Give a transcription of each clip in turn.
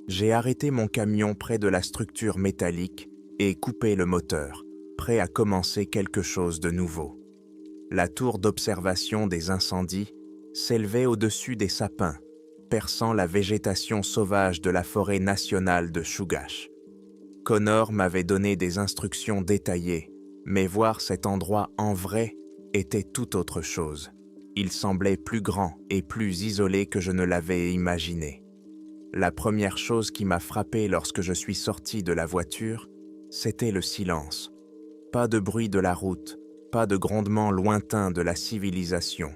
J'ai arrêté mon camion près de la structure métallique et coupé le moteur, prêt à commencer quelque chose de nouveau. La tour d'observation des incendies s'élevait au-dessus des sapins, perçant la végétation sauvage de la forêt nationale de Chugach. Connor m'avait donné des instructions détaillées, mais voir cet endroit en vrai était tout autre chose. Il semblait plus grand et plus isolé que je ne l'avais imaginé. La première chose qui m'a frappé lorsque je suis sorti de la voiture, c'était le silence. Pas de bruit de la route, pas de grondement lointain de la civilisation.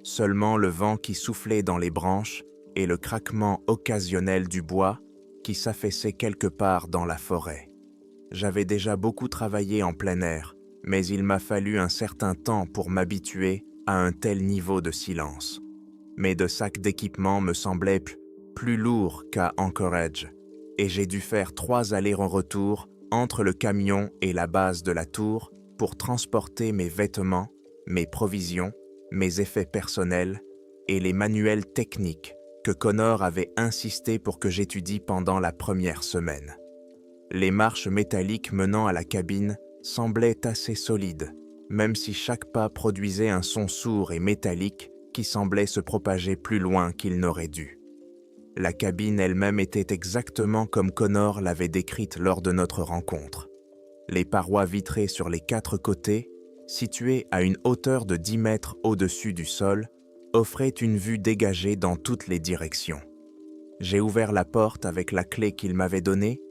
Seulement le vent qui soufflait dans les branches et le craquement occasionnel du bois qui s'affaissait quelque part dans la forêt. J'avais déjà beaucoup travaillé en plein air, mais il m'a fallu un certain temps pour m'habituer à un tel niveau de silence. Mes deux sacs d'équipement me semblaient plus lourds qu'à Anchorage, et j'ai dû faire 3 allers-retours entre le camion et la base de la tour pour transporter mes vêtements, mes provisions, mes effets personnels et les manuels techniques que Connor avait insisté pour que j'étudie pendant la première semaine. Les marches métalliques menant à la cabine semblaient assez solides, même si chaque pas produisait un son sourd et métallique qui semblait se propager plus loin qu'il n'aurait dû. La cabine elle-même était exactement comme Connor l'avait décrite lors de notre rencontre. Les parois vitrées sur les 4 côtés, situées à une hauteur de 10 mètres au-dessus du sol, offraient une vue dégagée dans toutes les directions. J'ai ouvert la porte avec la clé qu'il m'avait donnée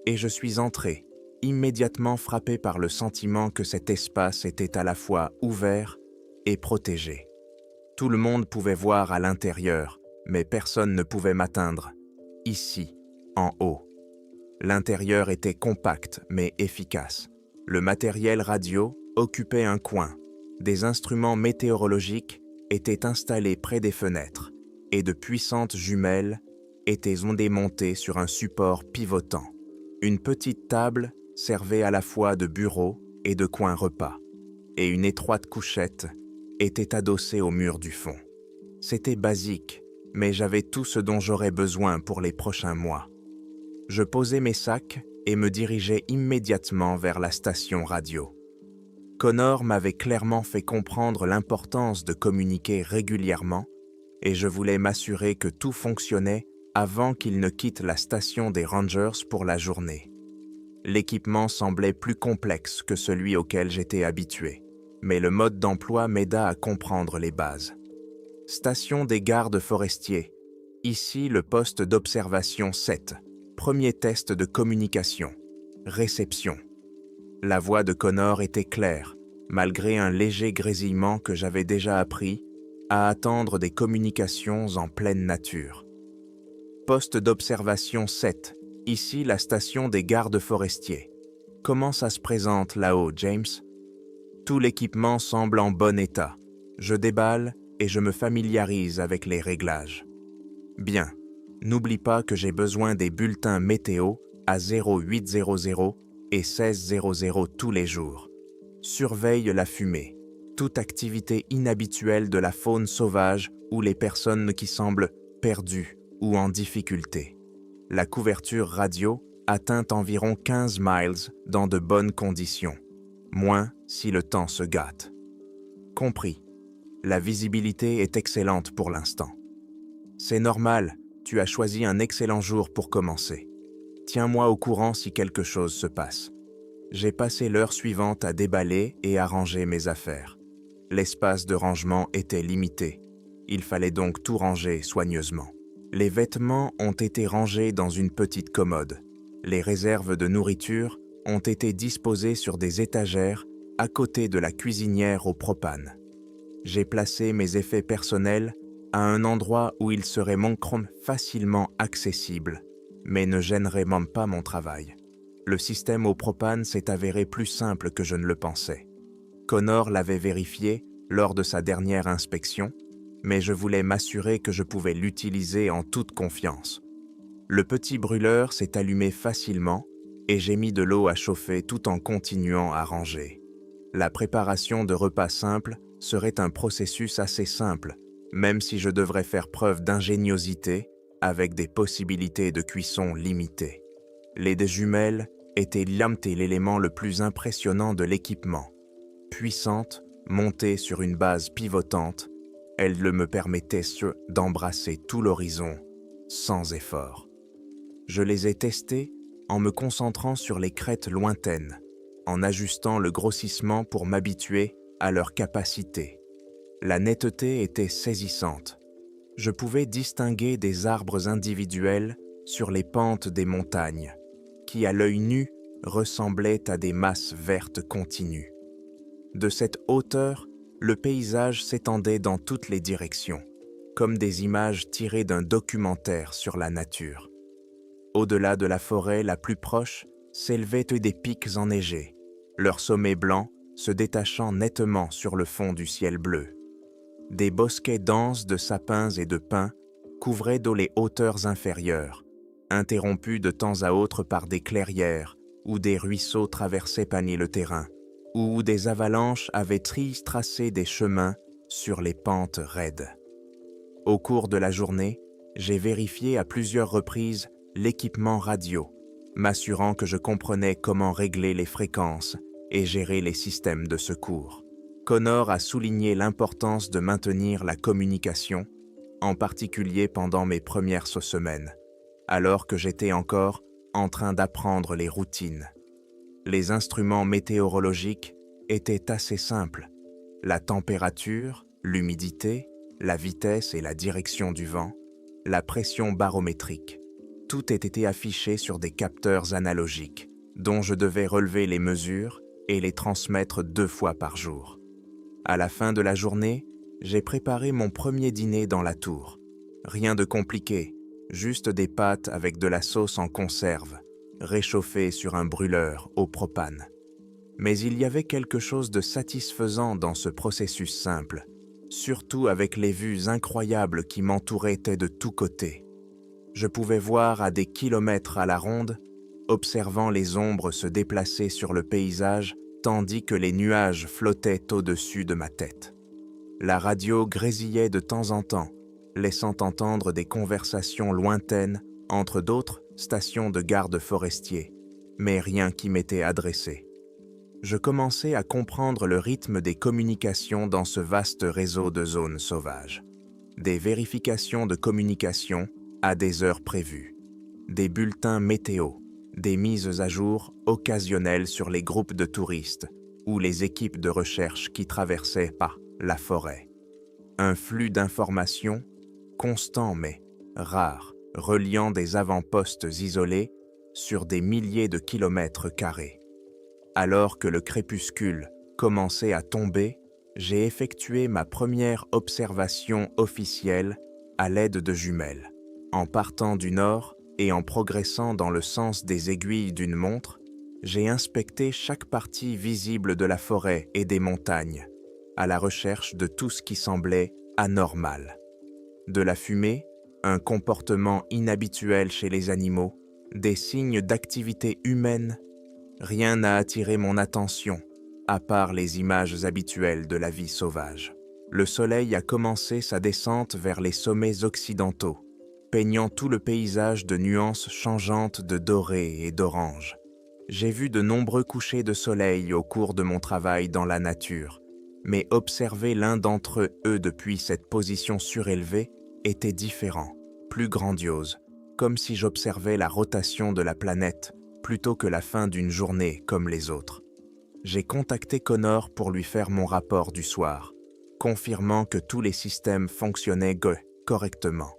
et je suis entré, immédiatement frappé par le sentiment que cet espace était à la fois ouvert et protégé. Tout le monde pouvait voir à l'intérieur, mais personne ne pouvait m'atteindre, ici, en haut. L'intérieur était compact mais efficace. Le matériel radio occupait un coin. Des instruments météorologiques étaient installés près des fenêtres et de puissantes jumelles étaient démontées sur un support pivotant. Une petite table servait à la fois de bureau et de coin repas, et une étroite couchette était adossée au mur du fond. C'était basique, mais j'avais tout ce dont j'aurais besoin pour les prochains mois. Je posai mes sacs et me dirigeai immédiatement vers la station radio. Connor m'avait clairement fait comprendre l'importance de communiquer régulièrement et je voulais m'assurer que tout fonctionnait avant qu'il ne quitte la station des Rangers pour la journée. L'équipement semblait plus complexe que celui auquel j'étais habitué, mais le mode d'emploi m'aida à comprendre les bases. Station des gardes forestiers. Ici le poste d'observation 7. Premier test de communication. Réception. La voix de Connor était claire, malgré un léger grésillement que j'avais déjà appris à attendre des communications en pleine nature. Poste d'observation 7. Ici la station des gardes forestiers. Comment ça se présente là-haut, James? Tout l'équipement semble en bon état. Je déballe et je me familiarise avec les réglages. Bien, n'oublie pas que j'ai besoin des bulletins météo à 0800 et 1600 tous les jours. Surveille la fumée, toute activité inhabituelle de la faune sauvage ou les personnes qui semblent perdues ou en difficulté. La couverture radio atteint environ 15 miles dans de bonnes conditions, moins si le temps se gâte. Compris. La visibilité est excellente pour l'instant. C'est normal, tu as choisi un excellent jour pour commencer. Tiens-moi au courant si quelque chose se passe. J'ai passé l'heure suivante à déballer et à ranger mes affaires. L'espace de rangement était limité. Il fallait donc tout ranger soigneusement. Les vêtements ont été rangés dans une petite commode. Les réserves de nourriture ont été disposées sur des étagères à côté de la cuisinière au propane. J'ai placé mes effets personnels à un endroit où ils seraient facilement accessibles, mais ne gêneraient même pas mon travail. Le système au propane s'est avéré plus simple que je ne le pensais. Connor l'avait vérifié lors de sa dernière inspection, mais je voulais m'assurer que je pouvais l'utiliser en toute confiance. Le petit brûleur s'est allumé facilement et j'ai mis de l'eau à chauffer tout en continuant à ranger. La préparation de repas simples serait un processus assez simple, même si je devrais faire preuve d'ingéniosité avec des possibilités de cuisson limitées. Les deux jumelles étaient l'élément le plus impressionnant de l'équipement. Puissante, montée sur une base pivotante, elle me permettait d'embrasser tout l'horizon sans effort. Je les ai testés en me concentrant sur les crêtes lointaines, en ajustant le grossissement pour m'habituer à leur capacité. La netteté était saisissante. Je pouvais distinguer des arbres individuels sur les pentes des montagnes, qui à l'œil nu ressemblaient à des masses vertes continues. De cette hauteur, le paysage s'étendait dans toutes les directions, comme des images tirées d'un documentaire sur la nature. Au-delà de la forêt la plus proche s'élevaient des pics enneigés, leurs sommets blancs se détachant nettement sur le fond du ciel bleu. Des bosquets denses de sapins et de pins couvraient les hauteurs inférieures, interrompus de temps à autre par des clairières où des ruisseaux traversaient le terrain, ou où des avalanches avaient tracé des chemins sur les pentes raides. Au cours de la journée, j'ai vérifié à plusieurs reprises l'équipement radio, m'assurant que je comprenais comment régler les fréquences et gérer les systèmes de secours. Connor a souligné l'importance de maintenir la communication, en particulier pendant mes premières semaines, alors que j'étais encore en train d'apprendre les routines. Les instruments météorologiques étaient assez simples. La température, l'humidité, la vitesse et la direction du vent, la pression barométrique. Tout était affiché sur des capteurs analogiques, dont je devais relever les mesures et les transmettre 2 fois par jour. À la fin de la journée, j'ai préparé mon premier dîner dans la tour. Rien de compliqué, juste des pâtes avec de la sauce en conserve, réchauffée sur un brûleur au propane. Mais il y avait quelque chose de satisfaisant dans ce processus simple, surtout avec les vues incroyables qui m'entouraient de tous côtés. Je pouvais voir à des kilomètres à la ronde, observant les ombres se déplacer sur le paysage tandis que les nuages flottaient au-dessus de ma tête. La radio grésillait de temps en temps, laissant entendre des conversations lointaines entre d'autres stations de garde forestiers, mais rien qui m'était adressé. Je commençais à comprendre le rythme des communications dans ce vaste réseau de zones sauvages. Des vérifications de communication à des heures prévues, des bulletins météo, des mises à jour occasionnelles sur les groupes de touristes ou les équipes de recherche qui traversaient la forêt. Un flux d'informations constant mais rare, reliant des avant-postes isolés sur des milliers de kilomètres carrés. Alors que le crépuscule commençait à tomber, j'ai effectué ma première observation officielle à l'aide de jumelles. En partant du nord et en progressant dans le sens des aiguilles d'une montre, j'ai inspecté chaque partie visible de la forêt et des montagnes, à la recherche de tout ce qui semblait anormal. De la fumée, un comportement inhabituel chez les animaux, des signes d'activité humaine, rien n'a attiré mon attention, à part les images habituelles de la vie sauvage. Le soleil a commencé sa descente vers les sommets occidentaux, peignant tout le paysage de nuances changeantes de doré et d'orange. J'ai vu de nombreux couchers de soleil au cours de mon travail dans la nature, mais observer l'un d'entre eux depuis cette position surélevée était différent, plus grandiose, comme si j'observais la rotation de la planète plutôt que la fin d'une journée comme les autres. J'ai contacté Connor pour lui faire mon rapport du soir, confirmant que tous les systèmes fonctionnaient correctement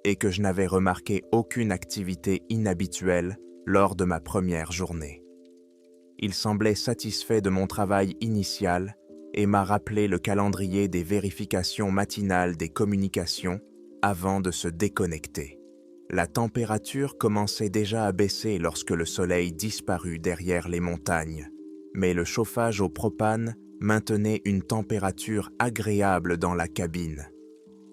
et que je n'avais remarqué aucune activité inhabituelle lors de ma première journée. Il semblait satisfait de mon travail initial et m'a rappelé le calendrier des vérifications matinales des communications avant de se déconnecter. La température commençait déjà à baisser lorsque le soleil disparut derrière les montagnes, mais le chauffage au propane maintenait une température agréable dans la cabine.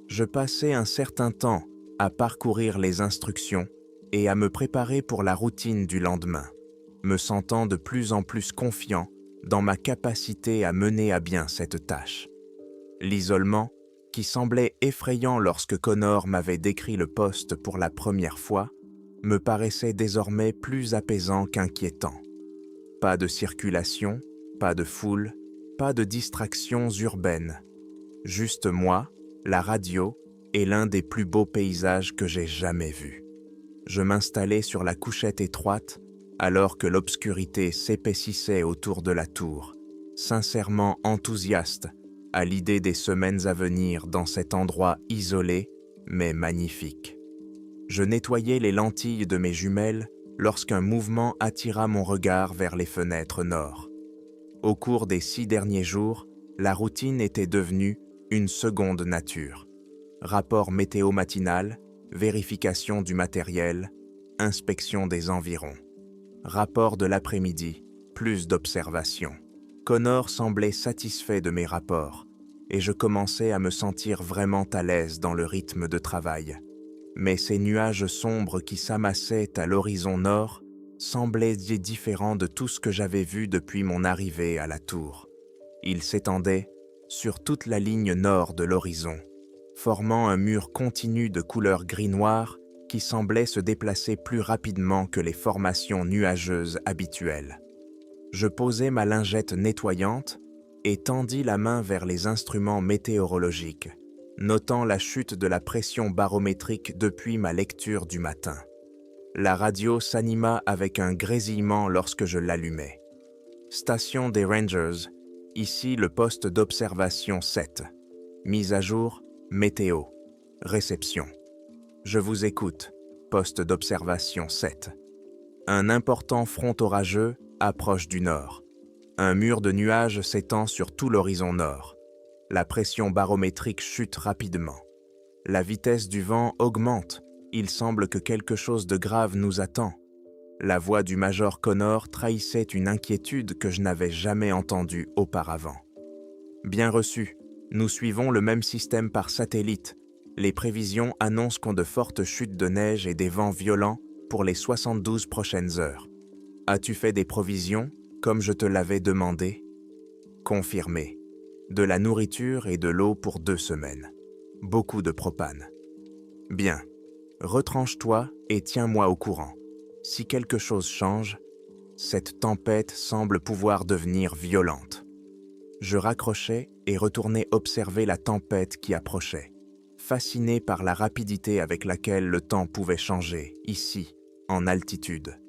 Je passais un certain temps à parcourir les instructions et à me préparer pour la routine du lendemain, me sentant de plus en plus confiant dans ma capacité à mener à bien cette tâche. L'isolement qui semblait effrayant lorsque Connor m'avait décrit le poste pour la première fois, me paraissait désormais plus apaisant qu'inquiétant. Pas de circulation, pas de foule, pas de distractions urbaines. Juste moi, la radio et l'un des plus beaux paysages que j'ai jamais vus. Je m'installais sur la couchette étroite alors que l'obscurité s'épaississait autour de la tour, sincèrement enthousiaste à l'idée des semaines à venir dans cet endroit isolé mais magnifique. Je nettoyais les lentilles de mes jumelles lorsqu'un mouvement attira mon regard vers les fenêtres nord. Au cours des 6 derniers jours, la routine était devenue une seconde nature. Rapport météo matinal, vérification du matériel, inspection des environs. Rapport de l'après-midi, plus d'observations. Connor semblait satisfait de mes rapports, et je commençais à me sentir vraiment à l'aise dans le rythme de travail. Mais ces nuages sombres qui s'amassaient à l'horizon nord semblaient différents de tout ce que j'avais vu depuis mon arrivée à la tour. Ils s'étendaient sur toute la ligne nord de l'horizon, formant un mur continu de couleur gris-noir qui semblait se déplacer plus rapidement que les formations nuageuses habituelles. Je posai ma lingette nettoyante et tendis la main vers les instruments météorologiques, notant la chute de la pression barométrique depuis ma lecture du matin. La radio s'anima avec un grésillement lorsque je l'allumai. Station des Rangers, ici le poste d'observation 7. Mise à jour, météo. Réception. Je vous écoute, poste d'observation 7. Un important front orageux approche du nord. Un mur de nuages s'étend sur tout l'horizon nord. La pression barométrique chute rapidement. La vitesse du vent augmente. Il semble que quelque chose de grave nous attend. La voix du major Connor trahissait une inquiétude que je n'avais jamais entendue auparavant. Bien reçu, nous suivons le même système par satellite. Les prévisions annoncent qu'on de fortes chutes de neige et des vents violents pour les 72 prochaines heures. As-tu fait des provisions, comme je te l'avais demandé? Confirmé. De la nourriture et de l'eau pour 2 semaines. Beaucoup de propane. Bien. Retranche-toi et tiens-moi au courant. Si quelque chose change, cette tempête semble pouvoir devenir violente. Je raccrochai et retournai observer la tempête qui approchait, fasciné par la rapidité avec laquelle le temps pouvait changer, ici, en altitude.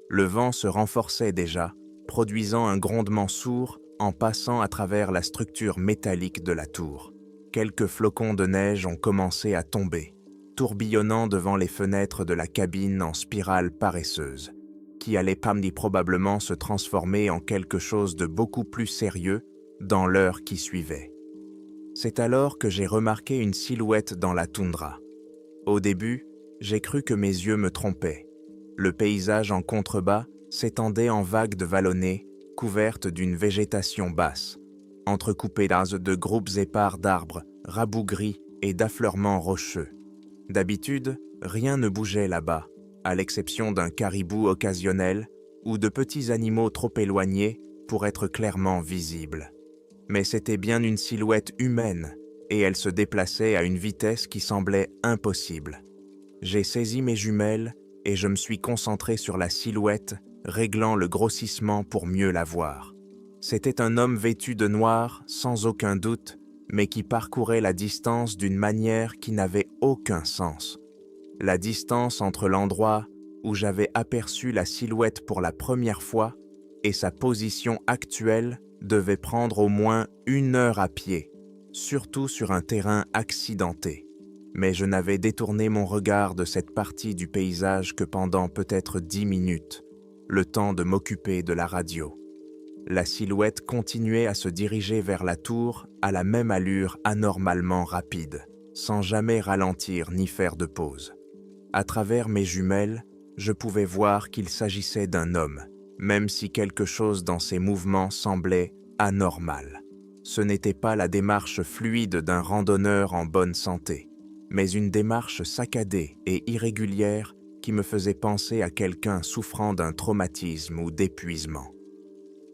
Le vent se renforçait déjà, produisant un grondement sourd en passant à travers la structure métallique de la tour. Quelques flocons de neige ont commencé à tomber, tourbillonnant devant les fenêtres de la cabine en spirale paresseuse, qui allait probablement se transformer en quelque chose de beaucoup plus sérieux dans l'heure qui suivait. C'est alors que j'ai remarqué une silhouette dans la toundra. Au début, j'ai cru que mes yeux me trompaient. Le paysage en contrebas s'étendait en vagues de vallonnées couvertes d'une végétation basse, entrecoupées de groupes épars d'arbres, rabougris et d'affleurements rocheux. D'habitude, rien ne bougeait là-bas, à l'exception d'un caribou occasionnel ou de petits animaux trop éloignés pour être clairement visibles. Mais c'était bien une silhouette humaine, et elle se déplaçait à une vitesse qui semblait impossible. J'ai saisi mes jumelles et je me suis concentré sur la silhouette, réglant le grossissement pour mieux la voir. C'était un homme vêtu de noir, sans aucun doute, mais qui parcourait la distance d'une manière qui n'avait aucun sens. La distance entre l'endroit où j'avais aperçu la silhouette pour la première fois et sa position actuelle devait prendre au moins 1 heure à pied, surtout sur un terrain accidenté. Mais je n'avais détourné mon regard de cette partie du paysage que pendant peut-être 10 minutes, le temps de m'occuper de la radio. La silhouette continuait à se diriger vers la tour à la même allure anormalement rapide, sans jamais ralentir ni faire de pause. À travers mes jumelles, je pouvais voir qu'il s'agissait d'un homme, même si quelque chose dans ses mouvements semblait anormal. Ce n'était pas la démarche fluide d'un randonneur en bonne santé, mais une démarche saccadée et irrégulière qui me faisait penser à quelqu'un souffrant d'un traumatisme ou d'épuisement.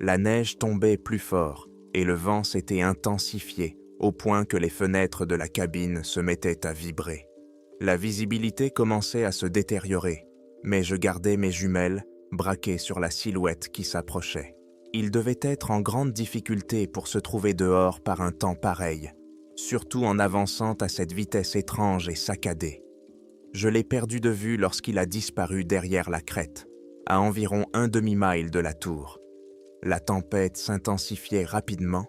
La neige tombait plus fort et le vent s'était intensifié, au point que les fenêtres de la cabine se mettaient à vibrer. La visibilité commençait à se détériorer, mais je gardais mes jumelles braquées sur la silhouette qui s'approchait. Il devait être en grande difficulté pour se trouver dehors par un temps pareil, surtout en avançant à cette vitesse étrange et saccadée. Je l'ai perdu de vue lorsqu'il a disparu derrière la crête, à environ un demi-mille de la tour. La tempête s'intensifiait rapidement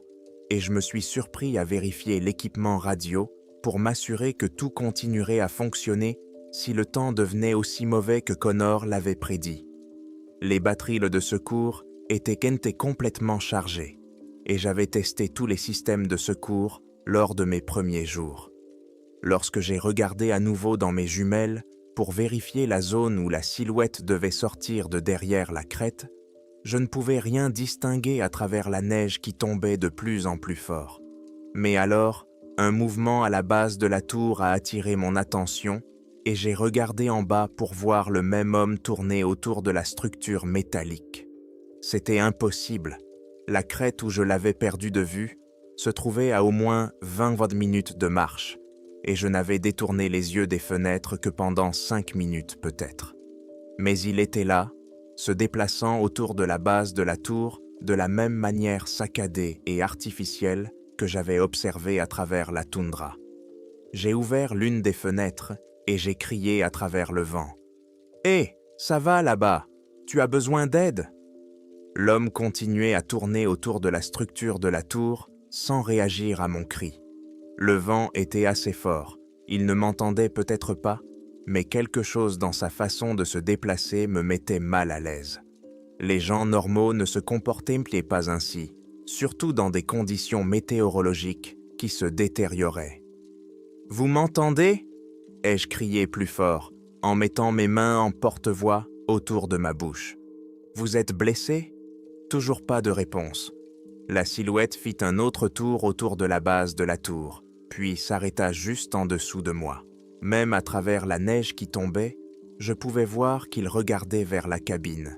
et je me suis surpris à vérifier l'équipement radio pour m'assurer que tout continuerait à fonctionner si le temps devenait aussi mauvais que Connor l'avait prédit. Les batteries de secours étaient complètement chargées et j'avais testé tous les systèmes de secours lors de mes premiers jours. Lorsque j'ai regardé à nouveau dans mes jumelles pour vérifier la zone où la silhouette devait sortir de derrière la crête, je ne pouvais rien distinguer à travers la neige qui tombait de plus en plus fort. Mais alors, un mouvement à la base de la tour a attiré mon attention et j'ai regardé en bas pour voir le même homme tourner autour de la structure métallique. C'était impossible. La crête où je l'avais perdu de vue se trouvait à au moins 20 minutes de marche et je n'avais détourné les yeux des fenêtres que pendant 5 minutes peut-être. Mais il était là, se déplaçant autour de la base de la tour de la même manière saccadée et artificielle que j'avais observé à travers la toundra. J'ai ouvert l'une des fenêtres et j'ai crié à travers le vent. « Hé, ça va là-bas? Tu as besoin d'aide ?» L'homme continuait à tourner autour de la structure de la tour sans réagir à mon cri. Le vent était assez fort, il ne m'entendait peut-être pas, mais quelque chose dans sa façon de se déplacer me mettait mal à l'aise. Les gens normaux ne se comportaient pas ainsi, surtout dans des conditions météorologiques qui se détérioraient. « Vous m'entendez ?» ai-je crié plus fort, en mettant mes mains en porte-voix autour de ma bouche. « Vous êtes blessé ?» Toujours pas de réponse. La silhouette fit un autre tour autour de la base de la tour, puis s'arrêta juste en dessous de moi. Même à travers la neige qui tombait, je pouvais voir qu'il regardait vers la cabine,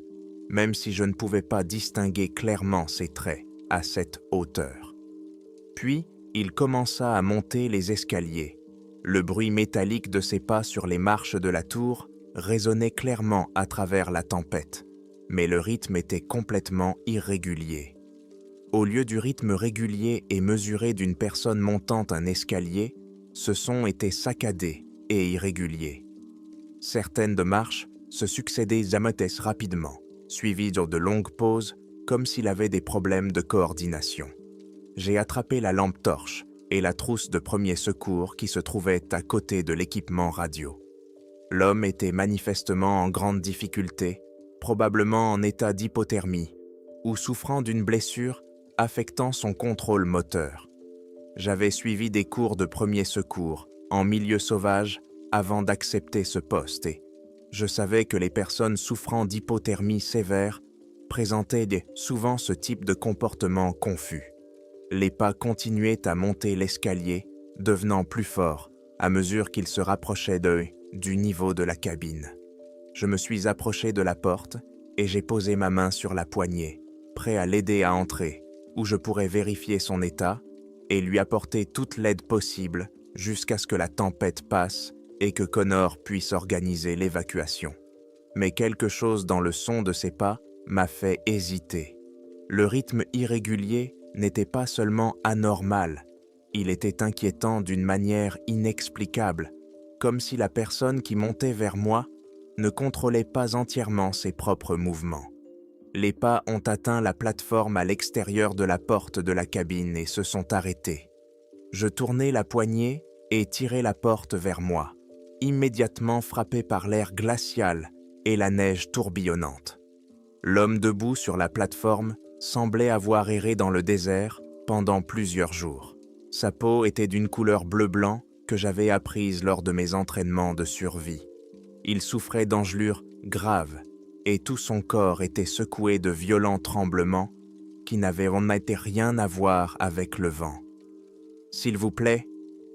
même si je ne pouvais pas distinguer clairement ses traits à cette hauteur. Puis, il commença à monter les escaliers. Le bruit métallique de ses pas sur les marches de la tour résonnait clairement à travers la tempête, mais le rythme était complètement irrégulier. Au lieu du rythme régulier et mesuré d'une personne montant un escalier, ce son était saccadé et irrégulier. Certaines de marches se succédaient rapidement, suivies de longues pauses, comme s'il avait des problèmes de coordination. J'ai attrapé la lampe torche et la trousse de premiers secours qui se trouvait à côté de l'équipement radio. L'homme était manifestement en grande difficulté, probablement en état d'hypothermie, ou souffrant d'une blessure affectant son contrôle moteur. J'avais suivi des cours de premiers secours en milieu sauvage avant d'accepter ce poste et je savais que les personnes souffrant d'hypothermie sévère présentaient souvent ce type de comportement confus. Les pas continuaient à monter l'escalier, devenant plus forts à mesure qu'ils se rapprochaient du niveau de la cabine. Je me suis approché de la porte et j'ai posé ma main sur la poignée, prêt à l'aider à entrer, où je pourrais vérifier son état et lui apporter toute l'aide possible jusqu'à ce que la tempête passe et que Connor puisse organiser l'évacuation. Mais quelque chose dans le son de ses pas m'a fait hésiter. Le rythme irrégulier n'était pas seulement anormal, il était inquiétant d'une manière inexplicable, comme si la personne qui montait vers moi ne contrôlait pas entièrement ses propres mouvements. Les pas ont atteint la plateforme à l'extérieur de la porte de la cabine et se sont arrêtés. Je tournai la poignée et tirai la porte vers moi, immédiatement frappé par l'air glacial et la neige tourbillonnante. L'homme debout sur la plateforme semblait avoir erré dans le désert pendant plusieurs jours. Sa peau était d'une couleur bleu-blanc que j'avais apprise lors de mes entraînements de survie. Il souffrait d'engelures graves et tout son corps était secoué de violents tremblements qui n'avaient rien à voir avec le vent. « S'il vous plaît »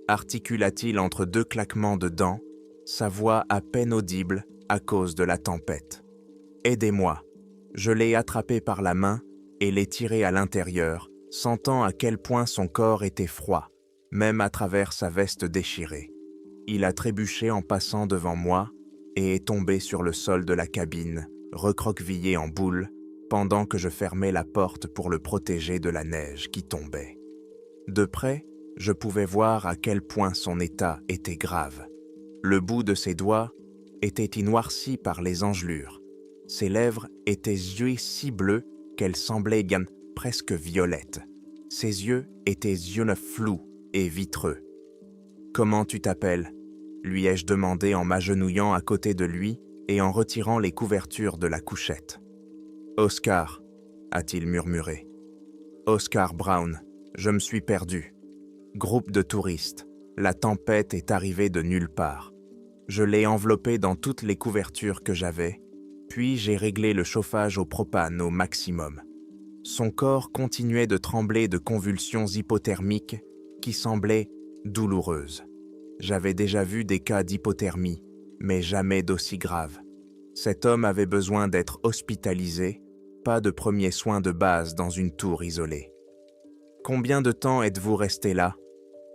articula-t-il entre deux claquements de dents, sa voix à peine audible à cause de la tempête. « Aidez-moi » Je l'ai attrapé par la main et l'ai tiré à l'intérieur, sentant à quel point son corps était froid. même à travers sa veste déchirée. Il a trébuché en passant devant moi et est tombé sur le sol de la cabine, recroquevillé en boule, pendant que je fermais la porte pour le protéger de la neige qui tombait. De près, je pouvais voir à quel point son état était grave. Le bout de ses doigts était noirci par les engelures. Ses lèvres étaient si bleues qu'elles semblaient presque violettes. Ses yeux étaient flous et vitreux. « Comment tu t'appelles » lui ai-je demandé en m'agenouillant à côté de lui et en retirant les couvertures de la couchette. « Oscar » a-t-il murmuré. « Oscar Brown, je me suis perdu. Groupe de touristes, la tempête est arrivée de nulle part. Je l'ai enveloppé dans toutes les couvertures que j'avais, puis j'ai réglé le chauffage au propane au maximum. Son corps continuait de trembler de convulsions hypothermiques qui semblaient douloureuses. J'avais déjà vu des cas d'hypothermie, mais jamais d'aussi grave. Cet homme avait besoin d'être hospitalisé, pas de premiers soins de base dans une tour isolée. « Combien de temps êtes-vous resté là »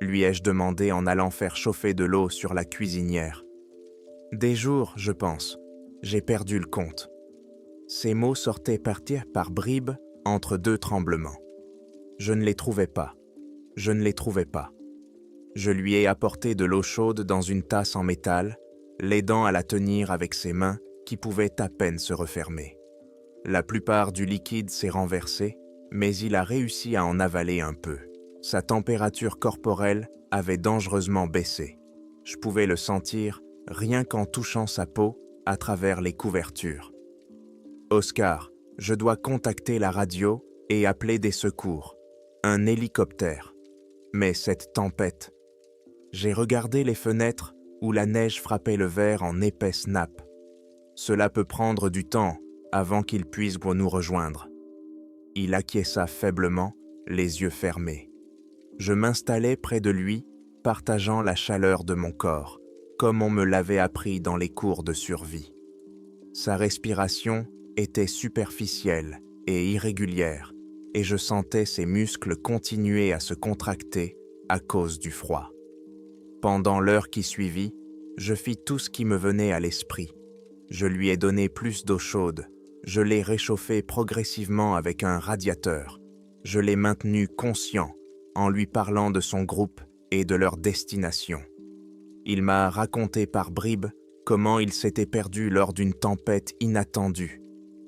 lui ai-je demandé en allant faire chauffer de l'eau sur la cuisinière. « Des jours, je pense. J'ai perdu le compte. » Ces mots sortaient par bribes entre deux tremblements. Je ne les trouvais pas. Je ne les trouvais pas. Je lui ai apporté de l'eau chaude dans une tasse en métal, l'aidant à la tenir avec ses mains qui pouvaient à peine se refermer. La plupart du liquide s'est renversé, mais il a réussi à en avaler un peu. Sa température corporelle avait dangereusement baissé. Je pouvais le sentir rien qu'en touchant sa peau à travers les couvertures. « Oscar, je dois contacter la radio et appeler des secours. Un hélicoptère. Mais cette tempête... » J'ai regardé les fenêtres où la neige frappait le verre en épaisse nappe. Cela peut prendre du temps avant qu'il puisse nous rejoindre. Il acquiesça faiblement, les yeux fermés. Je m'installai près de lui, partageant la chaleur de mon corps, comme on me l'avait appris dans les cours de survie. Sa respiration était superficielle et irrégulière, et je sentais ses muscles continuer à se contracter à cause du froid. Pendant l'heure qui suivit, je fis tout ce qui me venait à l'esprit. Je lui ai donné plus d'eau chaude, je l'ai réchauffé progressivement avec un radiateur, je l'ai maintenu conscient en lui parlant de son groupe et de leur destination. Il m'a raconté par bribes comment il s'était perdu lors d'une tempête inattendue,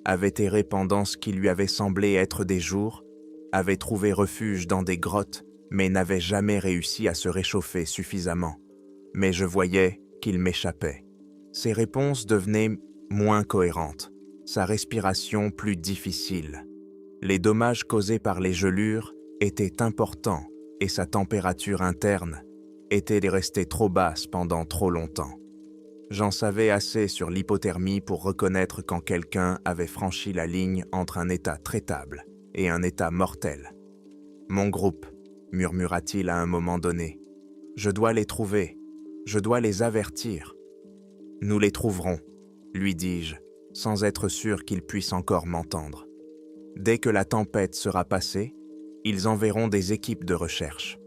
avait erré pendant ce qui lui avait semblé être des jours, avait trouvé refuge dans des grottes, mais n'avait jamais réussi à se réchauffer suffisamment. Mais je voyais qu'il m'échappait. Ses réponses devenaient moins cohérentes, sa respiration plus difficile. Les dommages causés par les gelures étaient importants et sa température interne était restée trop basse pendant trop longtemps. J'en savais assez sur l'hypothermie pour reconnaître quand quelqu'un avait franchi la ligne entre un état traitable et un état mortel. « Mon groupe » murmura-t-il à un moment donné. « Je dois les trouver, je dois les avertir. »« Nous les trouverons, » lui dis-je, sans être sûr qu'ils puissent encore m'entendre. « Dès que la tempête sera passée, ils enverront des équipes de recherche. »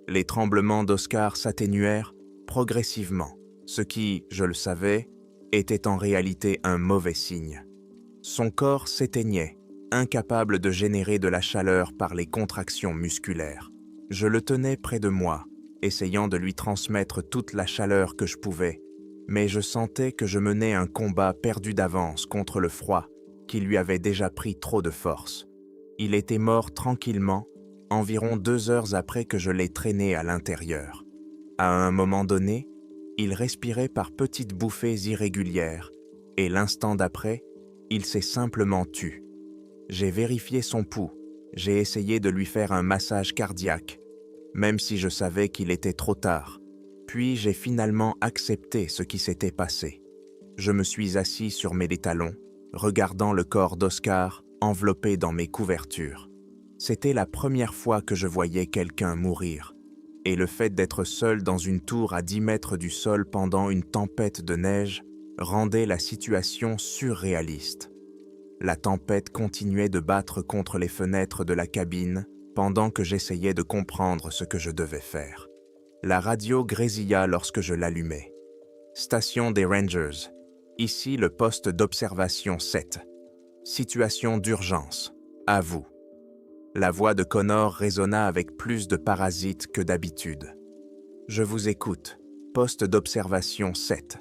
Les tremblements d'Oscar s'atténuèrent progressivement, ce qui, je le savais, était en réalité un mauvais signe. Son corps s'éteignait, incapable de générer de la chaleur par les contractions musculaires. Je le tenais près de moi, essayant de lui transmettre toute la chaleur que je pouvais, mais je sentais que je menais un combat perdu d'avance contre le froid qui lui avait déjà pris trop de force. Il était mort tranquillement, environ 2 heures après que je l'ai traîné à l'intérieur. À un moment donné, il respirait par petites bouffées irrégulières, et l'instant d'après, il s'est simplement tu. J'ai vérifié son pouls, j'ai essayé de lui faire un massage cardiaque, même si je savais qu'il était trop tard. Puis j'ai finalement accepté ce qui s'était passé. Je me suis assis sur mes talons, regardant le corps d'Oscar enveloppé dans mes couvertures. C'était la première fois que je voyais quelqu'un mourir, et le fait d'être seul dans une tour à 10 mètres du sol pendant une tempête de neige rendait la situation surréaliste. La tempête continuait de battre contre les fenêtres de la cabine pendant que j'essayais de comprendre ce que je devais faire. La radio grésilla lorsque je l'allumai. Station des Rangers. Ici le poste d'observation 7. Situation d'urgence. À vous. La voix de Connor résonna avec plus de parasites que d'habitude. Je vous écoute. Poste d'observation 7.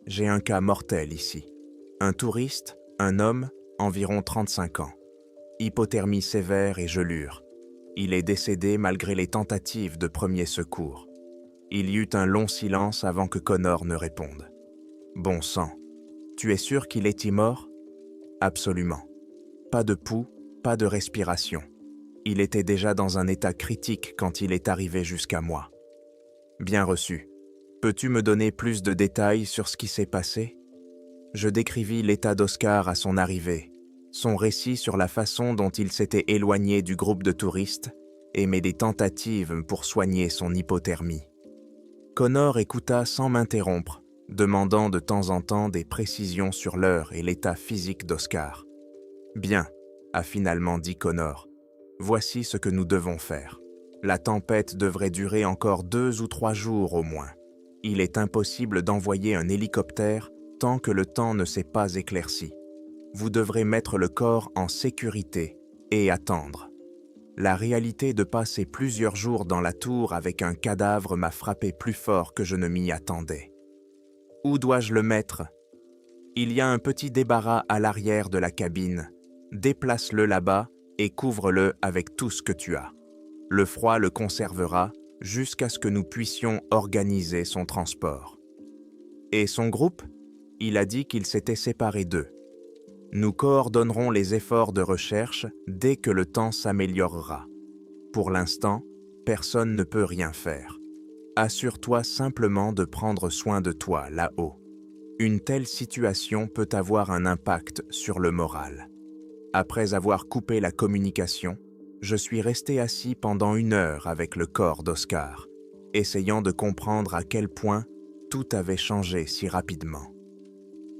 J'ai un cas mortel ici. Un touriste, un homme, environ 35 ans. Hypothermie sévère et gelure. Il est décédé malgré les tentatives de premiers secours. Il y eut un long silence avant que Connor ne réponde. Bon sang, tu es sûr qu'il est mort? Absolument. Pas de pouls, pas de respiration. Il était déjà dans un état critique quand il est arrivé jusqu'à moi. Bien reçu. Peux-tu me donner plus de détails sur ce qui s'est passé? Je décrivis l'état d'Oscar à son arrivée, son récit sur la façon dont il s'était éloigné du groupe de touristes et mes des tentatives pour soigner son hypothermie. Connor écouta sans m'interrompre, demandant de temps en temps des précisions sur l'heure et l'état physique d'Oscar. « Bien, » a finalement dit Connor. « Voici ce que nous devons faire. La tempête devrait durer encore 2 ou 3 jours au moins. Il est impossible d'envoyer un hélicoptère tant que le temps ne s'est pas éclairci. Vous devrez mettre le corps en sécurité et attendre. La réalité de passer plusieurs jours dans la tour avec un cadavre m'a frappé plus fort que je ne m'y attendais. Où dois-je le mettre? Il y a un petit débarras à l'arrière de la cabine. Déplace-le là-bas et couvre-le avec tout ce que tu as. Le froid le conservera jusqu'à ce que nous puissions organiser son transport. Et son groupe? Il a dit qu'il s'était séparé d'eux. Nous coordonnerons les efforts de recherche dès que le temps s'améliorera. Pour l'instant, personne ne peut rien faire. Assure-toi simplement de prendre soin de toi là-haut. Une telle situation peut avoir un impact sur le moral. Après avoir coupé la communication, je suis resté assis pendant 1 heure avec le corps d'Oscar, essayant de comprendre à quel point tout avait changé si rapidement.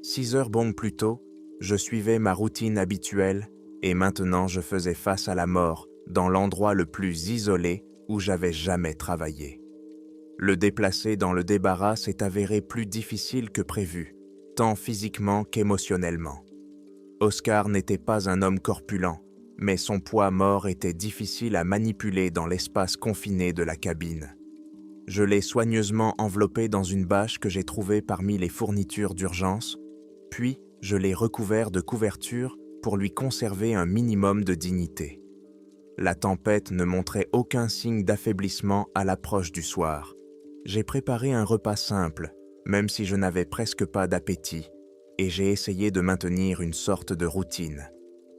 6 heures bonnes plus tôt, je suivais ma routine habituelle et maintenant je faisais face à la mort dans l'endroit le plus isolé où j'avais jamais travaillé. Le déplacer dans le débarras s'est avéré plus difficile que prévu, tant physiquement qu'émotionnellement. Oscar n'était pas un homme corpulent, mais son poids mort était difficile à manipuler dans l'espace confiné de la cabine. Je l'ai soigneusement enveloppé dans une bâche que j'ai trouvée parmi les fournitures d'urgence, puis je l'ai recouvert de couvertures pour lui conserver un minimum de dignité. La tempête ne montrait aucun signe d'affaiblissement à l'approche du soir. J'ai préparé un repas simple, même si je n'avais presque pas d'appétit, et j'ai essayé de maintenir une sorte de routine.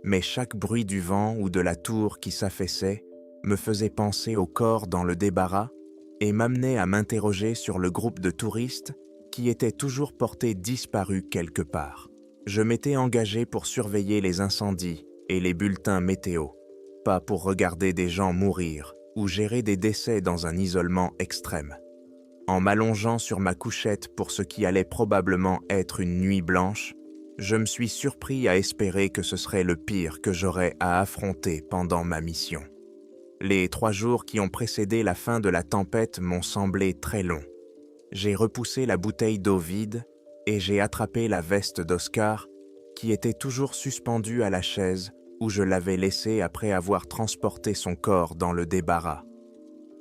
Mais chaque bruit du vent ou de la tour qui s'affaissait me faisait penser au corps dans le débarras et m'amenait à m'interroger sur le groupe de touristes qui était toujours porté disparu quelque part. Je m'étais engagé pour surveiller les incendies et les bulletins météo, pas pour regarder des gens mourir ou gérer des décès dans un isolement extrême. En m'allongeant sur ma couchette pour ce qui allait probablement être une nuit blanche, je me suis surpris à espérer que ce serait le pire que j'aurais à affronter pendant ma mission. Les 3 jours qui ont précédé la fin de la tempête m'ont semblé très longs. J'ai repoussé la bouteille d'eau vide et j'ai attrapé la veste d'Oscar qui était toujours suspendue à la chaise où je l'avais laissée après avoir transporté son corps dans le débarras.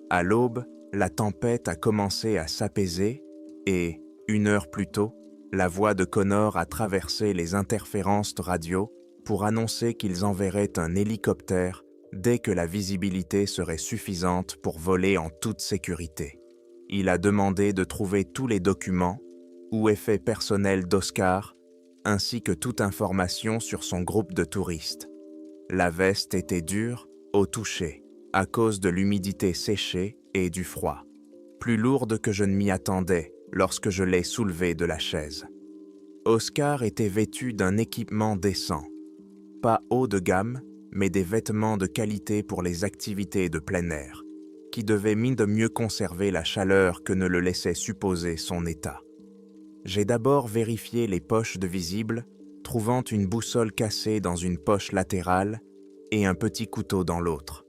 À l'aube, la tempête a commencé à s'apaiser et, 1 heure plus tôt, la voix de Connor a traversé les interférences radio pour annoncer qu'ils enverraient un hélicoptère dès que la visibilité serait suffisante pour voler en toute sécurité. Il a demandé de trouver tous les documents ou effets personnels d'Oscar, ainsi que toute information sur son groupe de touristes. La veste était dure au toucher, à cause de l'humidité séchée et du froid, plus lourde que je ne m'y attendais lorsque je l'ai soulevée de la chaise. Oscar était vêtu d'un équipement décent, pas haut de gamme, mais des vêtements de qualité pour les activités de plein air, qui devaient de mieux conserver la chaleur que ne le laissait supposer son état. J'ai d'abord vérifié les poches de visibles, trouvant une boussole cassée dans une poche latérale et un petit couteau dans l'autre.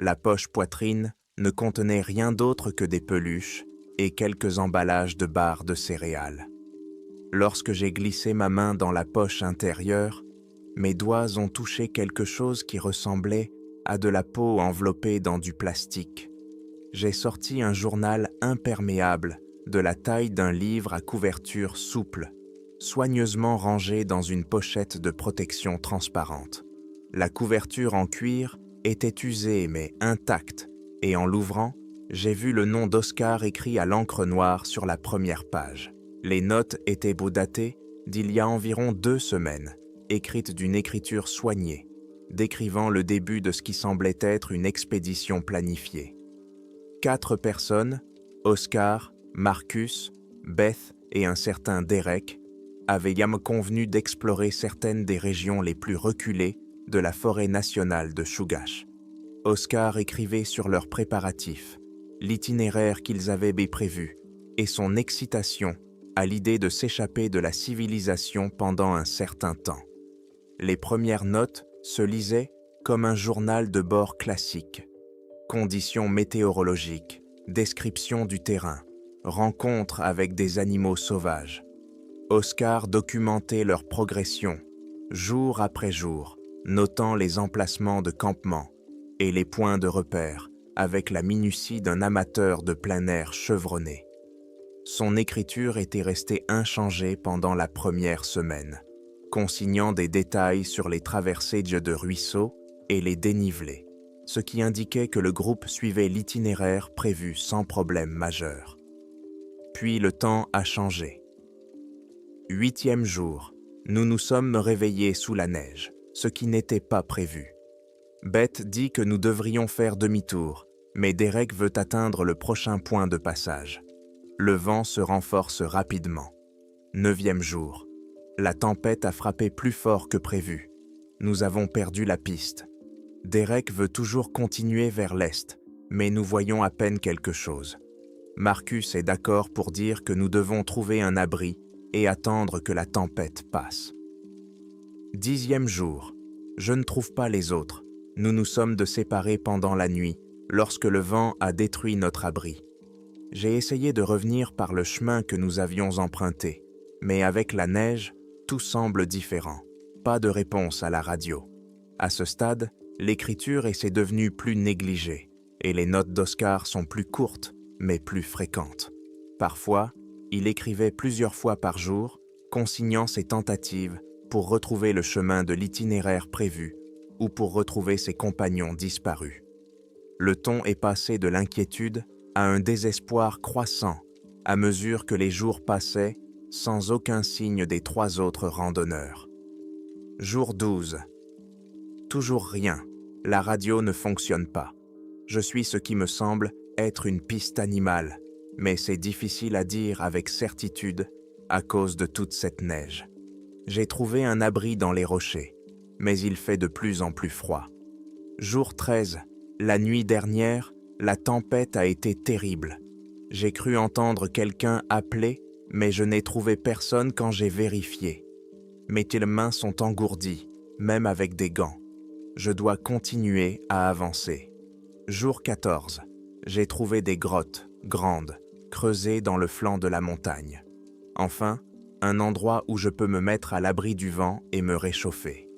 La poche poitrine ne contenait rien d'autre que des peluches et quelques emballages de barres de céréales. Lorsque j'ai glissé ma main dans la poche intérieure, mes doigts ont touché quelque chose qui ressemblait à de la peau enveloppée dans du plastique. J'ai sorti un journal imperméable de la taille d'un livre à couverture souple, soigneusement rangé dans une pochette de protection transparente. La couverture en cuir était usée mais intacte, et en l'ouvrant, j'ai vu le nom d'Oscar écrit à l'encre noire sur la première page. Les notes étaient datées d'il y a environ 2 semaines, écrites d'une écriture soignée, décrivant le début de ce qui semblait être une expédition planifiée. 4 personnes, Oscar, Marcus, Beth et un certain Derek, avaient convenu d'explorer certaines des régions les plus reculées de la forêt nationale de Chugach. Oscar écrivait sur leurs préparatifs, l'itinéraire qu'ils avaient prévu et son excitation à l'idée de s'échapper de la civilisation pendant un certain temps. Les premières notes se lisaient comme un journal de bord classique. Conditions météorologiques, description du terrain, rencontres avec des animaux sauvages. Oscar documentait leur progression, jour après jour, notant les emplacements de campement et les points de repère avec la minutie d'un amateur de plein air chevronné. Son écriture était restée inchangée pendant la première semaine, consignant des détails sur les traversées de ruisseaux et les dénivelés, ce qui indiquait que le groupe suivait l'itinéraire prévu sans problème majeur. Puis le temps a changé. 8e jour, nous nous sommes réveillés sous la neige, ce qui n'était pas prévu. Beth dit que nous devrions faire demi-tour, mais Derek veut atteindre le prochain point de passage. Le vent se renforce rapidement. 9e jour, la tempête a frappé plus fort que prévu. Nous avons perdu la piste. Derek veut toujours continuer vers l'est, mais nous voyons à peine quelque chose. Marcus est d'accord pour dire que nous devons trouver un abri et attendre que la tempête passe. 10e jour, je ne trouve pas les autres. Nous nous sommes séparés pendant la nuit, lorsque le vent a détruit notre abri. J'ai essayé de revenir par le chemin que nous avions emprunté, mais avec la neige, tout semble différent. Pas de réponse à la radio. À ce stade, l'écriture est devenue plus négligée, et les notes d'Oscar sont plus courtes, mais plus fréquentes. Parfois, il écrivait plusieurs fois par jour, consignant ses tentatives pour retrouver le chemin de l'itinéraire prévu ou pour retrouver ses compagnons disparus. Le ton est passé de l'inquiétude à un désespoir croissant à mesure que les jours passaient sans aucun signe des 3 autres randonneurs. Jour 12. Toujours rien. La radio ne fonctionne pas. Je suis ce qui me semble être une piste animale, mais c'est difficile à dire avec certitude à cause de toute cette neige. J'ai trouvé un abri dans les rochers, mais il fait de plus en plus froid. Jour 13. La nuit dernière, la tempête a été terrible. J'ai cru entendre quelqu'un appeler, mais je n'ai trouvé personne quand j'ai vérifié. Mes mains sont engourdies, même avec des gants. Je dois continuer à avancer. Jour 14. J'ai trouvé des grottes, grandes, creusées dans le flanc de la montagne. Enfin, un endroit où je peux me mettre à l'abri du vent et me réchauffer.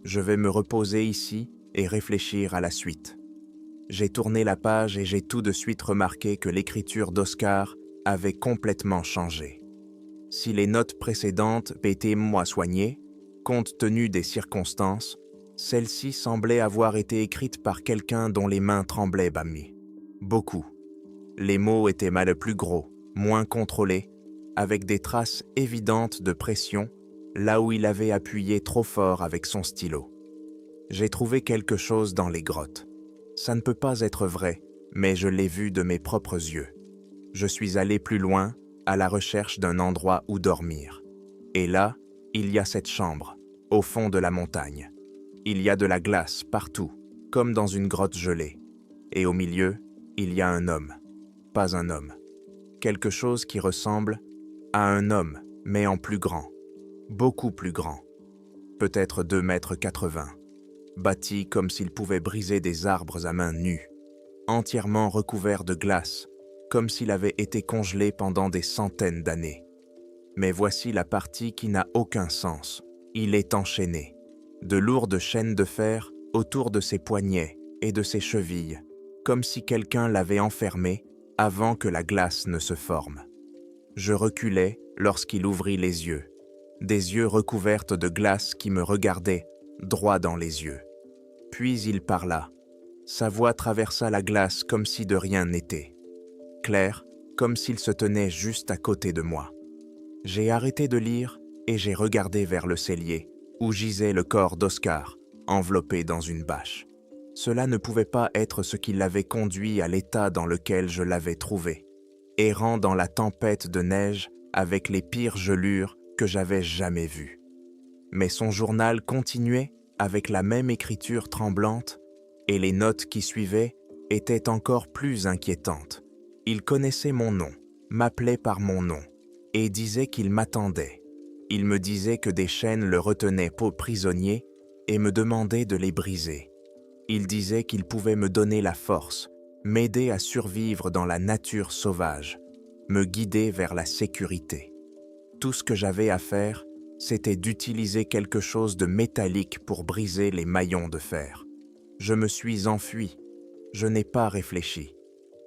Je vais me reposer ici et réfléchir à la suite. J'ai tourné la page et j'ai tout de suite remarqué que l'écriture d'Oscar avait complètement changé. Si les notes précédentes étaient soignées, compte tenu des circonstances, celle-ci semblait avoir été écrite par quelqu'un dont les mains tremblaient beaucoup. Les mots étaient plus gros, moins contrôlés, avec des traces évidentes de pression, là où il avait appuyé trop fort avec son stylo. J'ai trouvé quelque chose dans les grottes. Ça ne peut pas être vrai, mais je l'ai vu de mes propres yeux. Je suis allé plus loin, à la recherche d'un endroit où dormir. Et là, il y a cette chambre, au fond de la montagne. Il y a de la glace partout, comme dans une grotte gelée. Et au milieu, il y a un homme. Pas un homme. Quelque chose qui ressemble à un homme, mais en plus grand. Beaucoup plus grand. Peut-être 2,80 m. bâti comme s'il pouvait briser des arbres à main nue, entièrement recouvert de glace, comme s'il avait été congelé pendant des centaines d'années. Mais voici la partie qui n'a aucun sens. Il est enchaîné. De lourdes chaînes de fer autour de ses poignets et de ses chevilles, comme si quelqu'un l'avait enfermé avant que la glace ne se forme. Je reculai lorsqu'il ouvrit les yeux, des yeux recouverts de glace qui me regardaient droit dans les yeux. Puis il parla. Sa voix traversa la glace comme si de rien n'était. Clair, comme s'il se tenait juste à côté de moi. J'ai arrêté de lire et j'ai regardé vers le cellier, où gisait le corps d'Oscar, enveloppé dans une bâche. Cela ne pouvait pas être ce qui l'avait conduit à l'état dans lequel je l'avais trouvé, errant dans la tempête de neige avec les pires gelures que j'avais jamais vues. Mais son journal continuait avec la même écriture tremblante et les notes qui suivaient étaient encore plus inquiétantes. Il connaissait mon nom, m'appelait par mon nom et disait qu'il m'attendait. Il me disait que des chaînes le retenaient pour prisonnier et me demandait de les briser. Il disait qu'il pouvait me donner la force, m'aider à survivre dans la nature sauvage, me guider vers la sécurité. Tout ce que j'avais à faire, c'était d'utiliser quelque chose de métallique pour briser les maillons de fer. Je me suis enfui. Je n'ai pas réfléchi.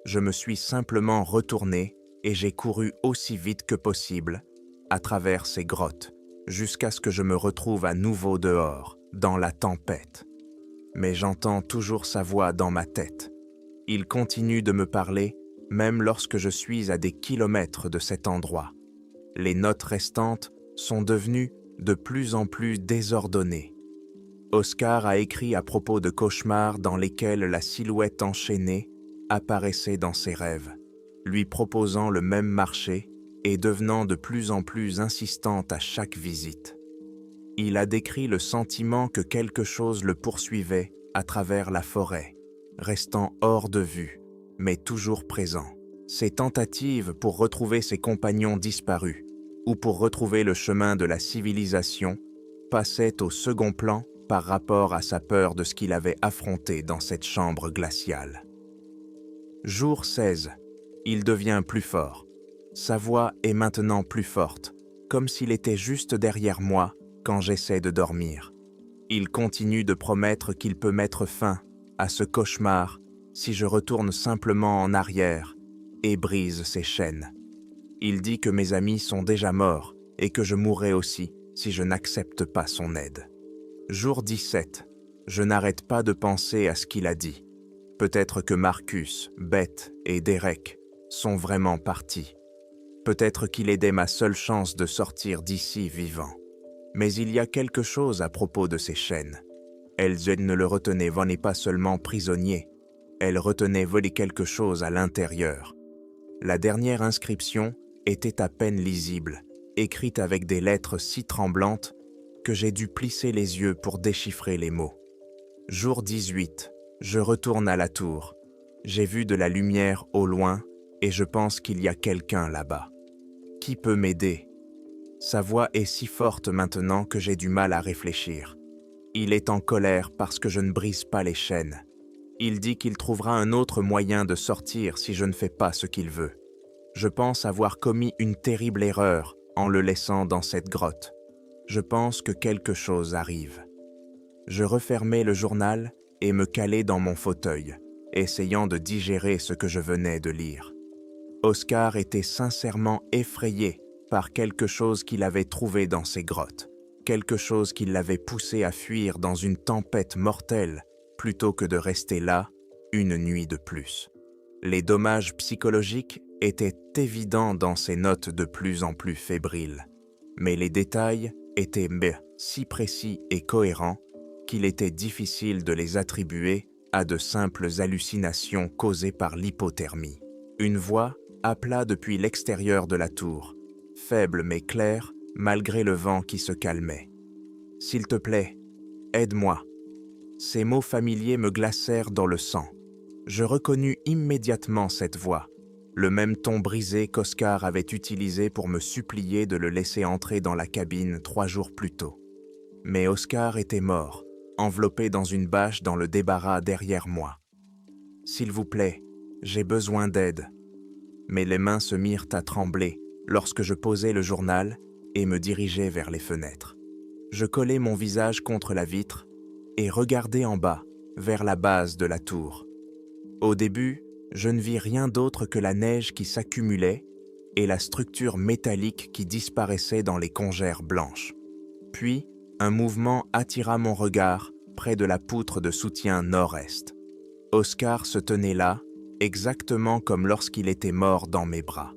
Je me suis simplement retourné et j'ai couru aussi vite que possible à travers ces grottes jusqu'à ce que je me retrouve à nouveau dehors, dans la tempête. Mais j'entends toujours sa voix dans ma tête. Il continue de me parler même lorsque je suis à des kilomètres de cet endroit. Les notes restantes sont devenues de plus en plus désordonnées. Oscar a écrit à propos de cauchemars dans lesquels la silhouette enchaînée apparaissait dans ses rêves, lui proposant le même marché et devenant de plus en plus insistante à chaque visite. Il a décrit le sentiment que quelque chose le poursuivait à travers la forêt, restant hors de vue, mais toujours présent. Ses tentatives pour retrouver ses compagnons disparus ou pour retrouver le chemin de la civilisation passaient au second plan par rapport à sa peur de ce qu'il avait affronté dans cette chambre glaciale. Jour 16. Il devient plus fort. Sa voix est maintenant plus forte, comme s'il était juste derrière moi quand j'essaie de dormir. Il continue de promettre qu'il peut mettre fin à ce cauchemar si je retourne simplement en arrière et brise ses chaînes. Il dit que mes amis sont déjà morts et que je mourrai aussi si je n'accepte pas son aide. Jour 17. Je n'arrête pas de penser à ce qu'il a dit. Peut-être que Marcus, Beth et Derek sont vraiment partis. Peut-être qu'il aidait ma seule chance de sortir d'ici vivant. Mais il y a quelque chose à propos de ces chaînes. Elles ne le retenaient pas seulement prisonnier, elles retenaient quelque chose à l'intérieur. La dernière inscription était à peine lisible, écrite avec des lettres si tremblantes que j'ai dû plisser les yeux pour déchiffrer les mots. Jour 18. Je retourne à la tour. J'ai vu de la lumière au loin et je pense qu'il y a quelqu'un là-bas. Qui peut m'aider? Sa voix est si forte maintenant que j'ai du mal à réfléchir. Il est en colère parce que je ne brise pas les chaînes. Il dit qu'il trouvera un autre moyen de sortir si je ne fais pas ce qu'il veut. Je pense avoir commis une terrible erreur en le laissant dans cette grotte. Je pense que quelque chose arrive. Je refermai le journal et me calai dans mon fauteuil, essayant de digérer ce que je venais de lire. Oscar était sincèrement effrayé par quelque chose qu'il avait trouvé dans ces grottes, quelque chose qui l'avait poussé à fuir dans une tempête mortelle plutôt que de rester là une nuit de plus. Les dommages psychologiques étaient évidents dans ses notes de plus en plus fébriles, mais les détails étaient si précis et cohérents qu'il était difficile de les attribuer à de simples hallucinations causées par l'hypothermie. Une voix appela depuis l'extérieur de la tour, faible mais claire malgré le vent qui se calmait. « S'il te plaît, aide-moi ». Ces mots familiers me glacèrent dans le sang. Je reconnus immédiatement cette voix, le même ton brisé qu'Oscar avait utilisé pour me supplier de le laisser entrer dans la cabine 3 jours plus tôt. Mais Oscar était mort, enveloppé dans une bâche dans le débarras derrière moi. « S'il vous plaît, j'ai besoin d'aide. » Mais les mains se mirent à trembler lorsque je posai le journal et me dirigeai vers les fenêtres. Je collai mon visage contre la vitre et regardai en bas, vers la base de la tour. Au début, je ne vis rien d'autre que la neige qui s'accumulait et la structure métallique qui disparaissait dans les congères blanches. Puis, un mouvement attira mon regard près de la poutre de soutien nord-est. Oscar se tenait là, exactement comme lorsqu'il était mort dans mes bras.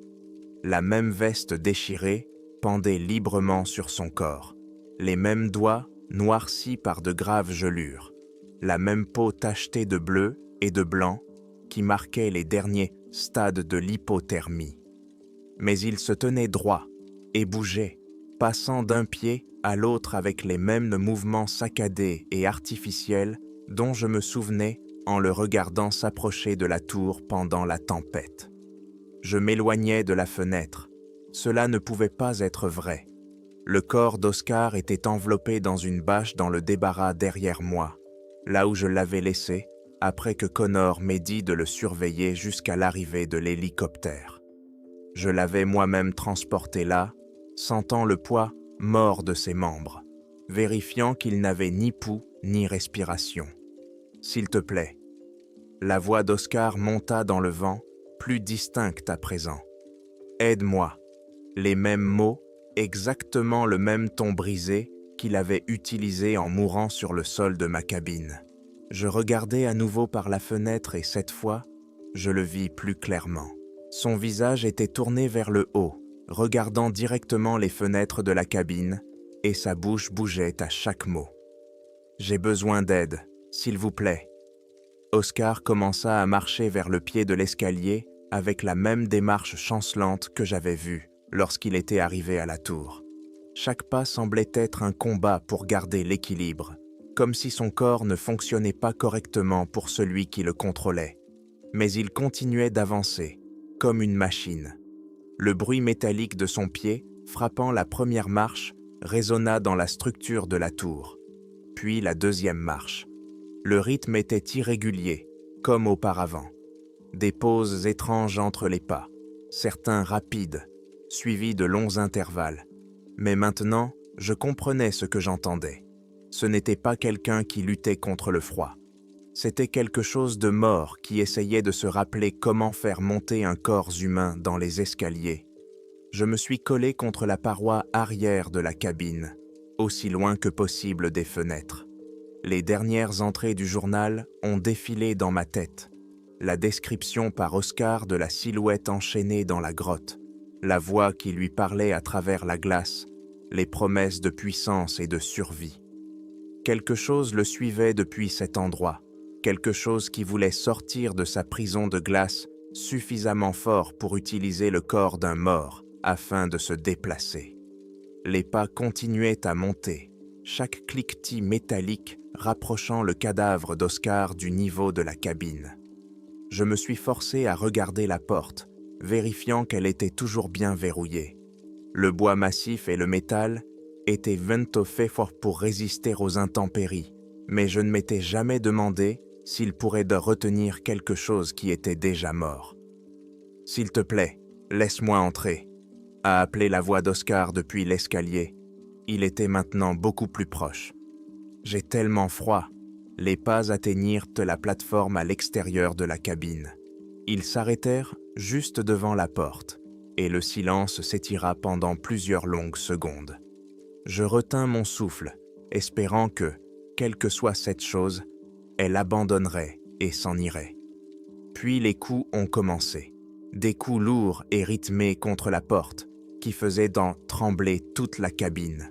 La même veste déchirée pendait librement sur son corps. Les mêmes doigts noircis par de graves gelures. La même peau tachetée de bleu et de blanc qui marquait les derniers stades de l'hypothermie. Mais il se tenait droit et bougeait, passant d'un pied à l'autre avec les mêmes mouvements saccadés et artificiels dont je me souvenais en le regardant s'approcher de la tour pendant la tempête. Je m'éloignais de la fenêtre. Cela ne pouvait pas être vrai. Le corps d'Oscar était enveloppé dans une bâche dans le débarras derrière moi, là où je l'avais laissé, après que Connor m'ait dit de le surveiller jusqu'à l'arrivée de l'hélicoptère. Je l'avais moi-même transporté là, sentant le poids mort de ses membres, vérifiant qu'il n'avait ni pouls ni respiration. « S'il te plaît. » La voix d'Oscar monta dans le vent, plus distincte à présent. « Aide-moi. » Les mêmes mots, exactement le même ton brisé qu'il avait utilisé en mourant sur le sol de ma cabine. Je regardai à nouveau par la fenêtre et cette fois, je le vis plus clairement. Son visage était tourné vers le haut, regardant directement les fenêtres de la cabine, et sa bouche bougeait à chaque mot. « J'ai besoin d'aide, s'il vous plaît. » Oscar commença à marcher vers le pied de l'escalier avec la même démarche chancelante que j'avais vue lorsqu'il était arrivé à la tour. Chaque pas semblait être un combat pour garder l'équilibre, comme si son corps ne fonctionnait pas correctement pour celui qui le contrôlait. Mais il continuait d'avancer, comme une machine. Le bruit métallique de son pied, frappant la première marche, résonna dans la structure de la tour. Puis la deuxième marche. Le rythme était irrégulier, comme auparavant. Des pauses étranges entre les pas, certains rapides, suivis de longs intervalles. Mais maintenant, je comprenais ce que j'entendais. Ce n'était pas quelqu'un qui luttait contre le froid. C'était quelque chose de mort qui essayait de se rappeler comment faire monter un corps humain dans les escaliers. Je me suis collé contre la paroi arrière de la cabine, aussi loin que possible des fenêtres. Les dernières entrées du journal ont défilé dans ma tête. La description par Oscar de la silhouette enchaînée dans la grotte, la voix qui lui parlait à travers la glace, les promesses de puissance et de survie. Quelque chose le suivait depuis cet endroit, quelque chose qui voulait sortir de sa prison de glace suffisamment fort pour utiliser le corps d'un mort afin de se déplacer. Les pas continuaient à monter, chaque cliquetis métallique rapprochant le cadavre d'Oscar du niveau de la cabine. Je me suis forcé à regarder la porte, vérifiant qu'elle était toujours bien verrouillée. Le bois massif et le métal étaient faits fort pour résister aux intempéries, mais je ne m'étais jamais demandé s'il pourrait retenir quelque chose qui était déjà mort. « S'il te plaît, laisse-moi entrer », a appelé la voix d'Oscar depuis l'escalier. Il était maintenant beaucoup plus proche. J'ai tellement froid. Les pas atteignirent la plateforme à l'extérieur de la cabine. Ils s'arrêtèrent juste devant la porte, et le silence s'étira pendant plusieurs longues secondes. Je retins mon souffle, espérant que, quelle que soit cette chose, elle abandonnerait et s'en irait. Puis les coups ont commencé, des coups lourds et rythmés contre la porte, qui faisaient trembler toute la cabine.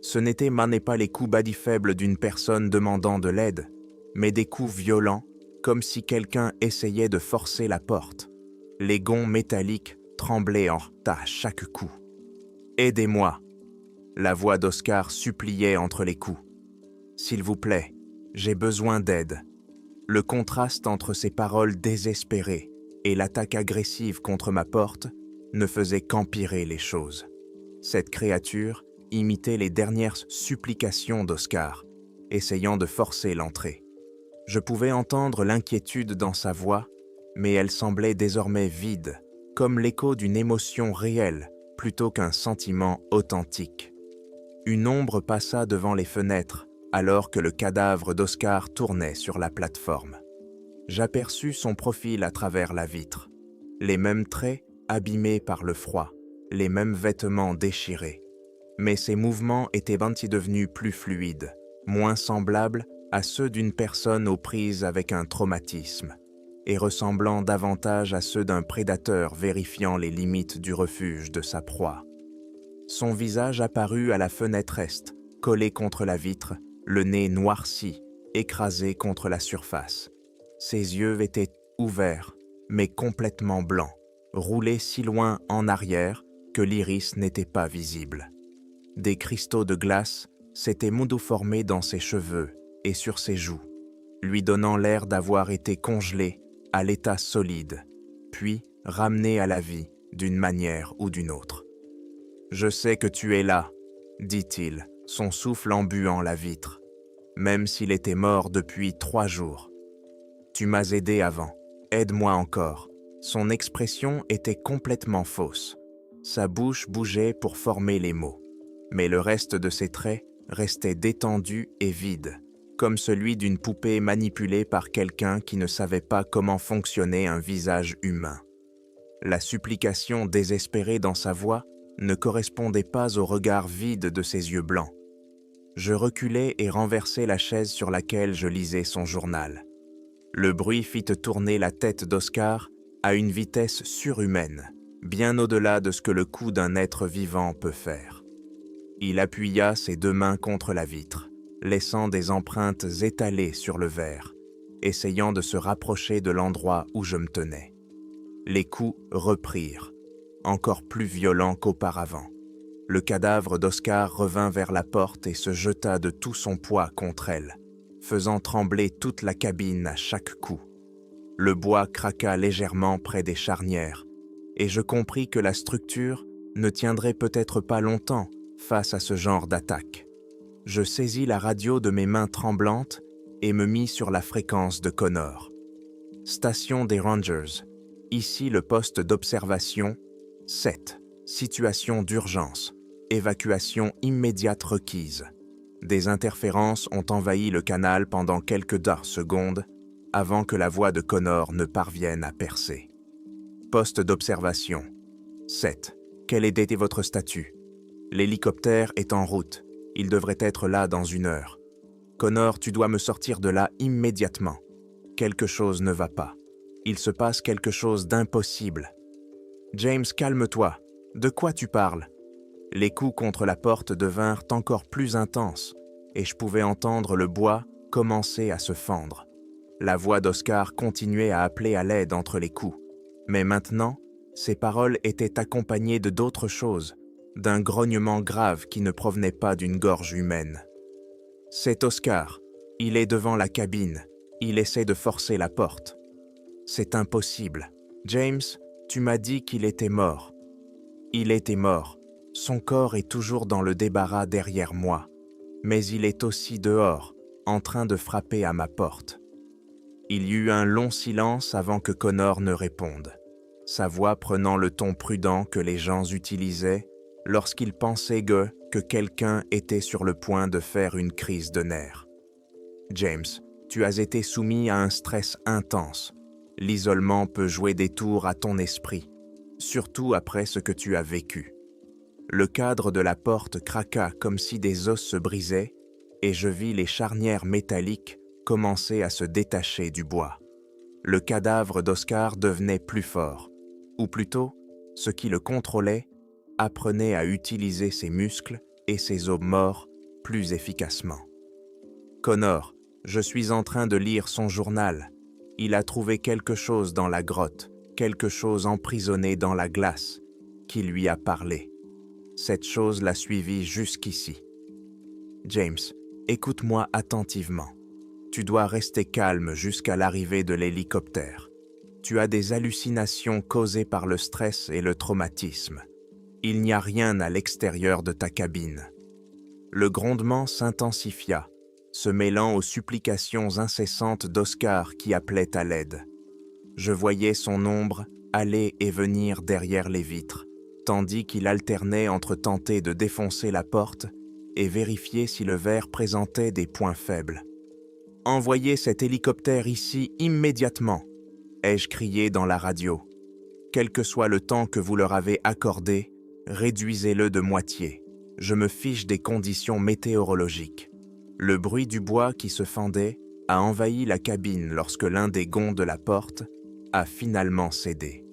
Ce n'étaient pas les coups badis-faibles d'une personne demandant de l'aide, mais des coups violents, comme si quelqu'un essayait de forcer la porte. Les gonds métalliques tremblaient à chaque coup. « Aidez-moi !» La voix d'Oscar suppliait entre les coups. « S'il vous plaît, j'ai besoin d'aide. » Le contraste entre ces paroles désespérées et l'attaque agressive contre ma porte ne faisait qu'empirer les choses. Cette créature imitait les dernières supplications d'Oscar, essayant de forcer l'entrée. Je pouvais entendre l'inquiétude dans sa voix, mais elle semblait désormais vide, comme l'écho d'une émotion réelle plutôt qu'un sentiment authentique. Une ombre passa devant les fenêtres alors que le cadavre d'Oscar tournait sur la plateforme. J'aperçus son profil à travers la vitre. Les mêmes traits abîmés par le froid, les mêmes vêtements déchirés. Mais ses mouvements étaient devenus plus fluides, moins semblables à ceux d'une personne aux prises avec un traumatisme, et ressemblant davantage à ceux d'un prédateur vérifiant les limites du refuge de sa proie. Son visage apparut à la fenêtre est, collé contre la vitre, le nez noirci, écrasé contre la surface. Ses yeux étaient ouverts, mais complètement blancs, roulés si loin en arrière que l'iris n'était pas visible. Des cristaux de glace s'étaient formés dans ses cheveux et sur ses joues, lui donnant l'air d'avoir été congelé à l'état solide, puis ramené à la vie d'une manière ou d'une autre. « Je sais que tu es là, » dit-il, son souffle embuant la vitre, même s'il était mort depuis 3 jours. « Tu m'as aidé avant, aide-moi encore. » Son expression était complètement fausse. Sa bouche bougeait pour former les mots, mais le reste de ses traits restait détendu et vide, comme celui d'une poupée manipulée par quelqu'un qui ne savait pas comment fonctionnait un visage humain. La supplication désespérée dans sa voix ne correspondait pas au regard vide de ses yeux blancs. Je reculai et renversai la chaise sur laquelle je lisais son journal. Le bruit fit tourner la tête d'Oscar à une vitesse surhumaine, bien au-delà de ce que le cou d'un être vivant peut faire. Il appuya ses 2 mains contre la vitre, laissant des empreintes étalées sur le verre, essayant de se rapprocher de l'endroit où je me tenais. Les coups reprirent, encore plus violents qu'auparavant. Le cadavre d'Oscar revint vers la porte et se jeta de tout son poids contre elle, faisant trembler toute la cabine à chaque coup. Le bois craqua légèrement près des charnières, et je compris que la structure ne tiendrait peut-être pas longtemps face à ce genre d'attaque. Je saisis la radio de mes mains tremblantes et me mis sur la fréquence de Connor. Station des Rangers. Ici le poste d'observation 7. Situation d'urgence. Évacuation immédiate requise. Des interférences ont envahi le canal pendant quelques secondes avant que la voix de Connor ne parvienne à percer. Poste d'observation 7. Quel était votre statut? L'hélicoptère est en route. Il devrait être là dans 1 heure. Connor, tu dois me sortir de là immédiatement. Quelque chose ne va pas. Il se passe quelque chose d'impossible. James, calme-toi. De quoi tu parles? Les coups contre la porte devinrent encore plus intenses et je pouvais entendre le bois commencer à se fendre. La voix d'Oscar continuait à appeler à l'aide entre les coups. Mais maintenant, ses paroles étaient accompagnées de d'autres choses, d'un grognement grave qui ne provenait pas d'une gorge humaine. « C'est Oscar. Il est devant la cabine. Il essaie de forcer la porte. »« C'est impossible. James, tu m'as dit qu'il était mort. » « Il était mort. Son corps est toujours dans le débarras derrière moi. Mais il est aussi dehors, en train de frapper à ma porte. » Il y eut un long silence avant que Connor ne réponde, sa voix prenant le ton prudent que les gens utilisaient lorsqu'ils pensaient que quelqu'un était sur le point de faire une crise de nerfs. « James, tu as été soumis à un stress intense. L'isolement peut jouer des tours à ton esprit, surtout après ce que tu as vécu. » Le cadre de la porte craqua comme si des os se brisaient et je vis les charnières métalliques commencer à se détacher du bois. Le cadavre d'Oscar devenait plus fort, ou plutôt, ce qui le contrôlait apprenait à utiliser ses muscles et ses os morts plus efficacement. « Connor, je suis en train de lire son journal. Il a trouvé quelque chose dans la grotte, quelque chose emprisonné dans la glace, qui lui a parlé. Cette chose l'a suivi jusqu'ici. James, écoute-moi attentivement. Tu dois rester calme jusqu'à l'arrivée de l'hélicoptère. Tu as des hallucinations causées par le stress et le traumatisme. Il n'y a rien à l'extérieur de ta cabine. » Le grondement s'intensifia, se mêlant aux supplications incessantes d'Oscar qui appelait à l'aide. Je voyais son ombre aller et venir derrière les vitres, tandis qu'il alternait entre tenter de défoncer la porte et vérifier si le verre présentait des points faibles. « Envoyez cet hélicoptère ici immédiatement !» ai-je crié dans la radio. « Quel que soit le temps que vous leur avez accordé, réduisez-le de moitié. Je me fiche des conditions météorologiques. » Le bruit du bois qui se fendait a envahi la cabine lorsque l'un des gonds de la porte a finalement cédé.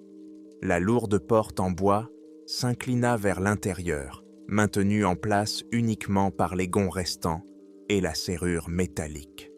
La lourde porte en bois s'inclina vers l'intérieur, maintenue en place uniquement par les gonds restants et la serrure métallique.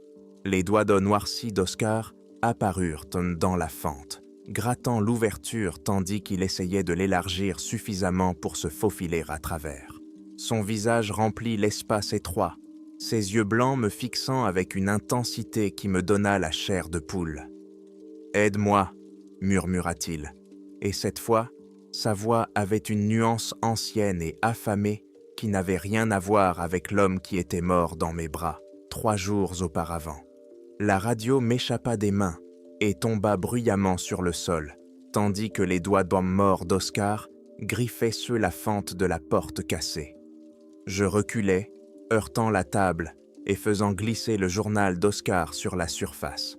Les doigts d'eau noircis d'Oscar apparurent dans la fente, grattant l'ouverture tandis qu'il essayait de l'élargir suffisamment pour se faufiler à travers. Son visage remplit l'espace étroit, ses yeux blancs me fixant avec une intensité qui me donna la chair de poule. « Aide-moi » murmura-t-il, et cette fois, sa voix avait une nuance ancienne et affamée qui n'avait rien à voir avec l'homme qui était mort dans mes bras 3 jours auparavant. La radio m'échappa des mains et tomba bruyamment sur le sol, tandis que les doigts d'homme mort d'Oscar griffaient sur la fente de la porte cassée. Je reculai, heurtant la table et faisant glisser le journal d'Oscar sur la surface.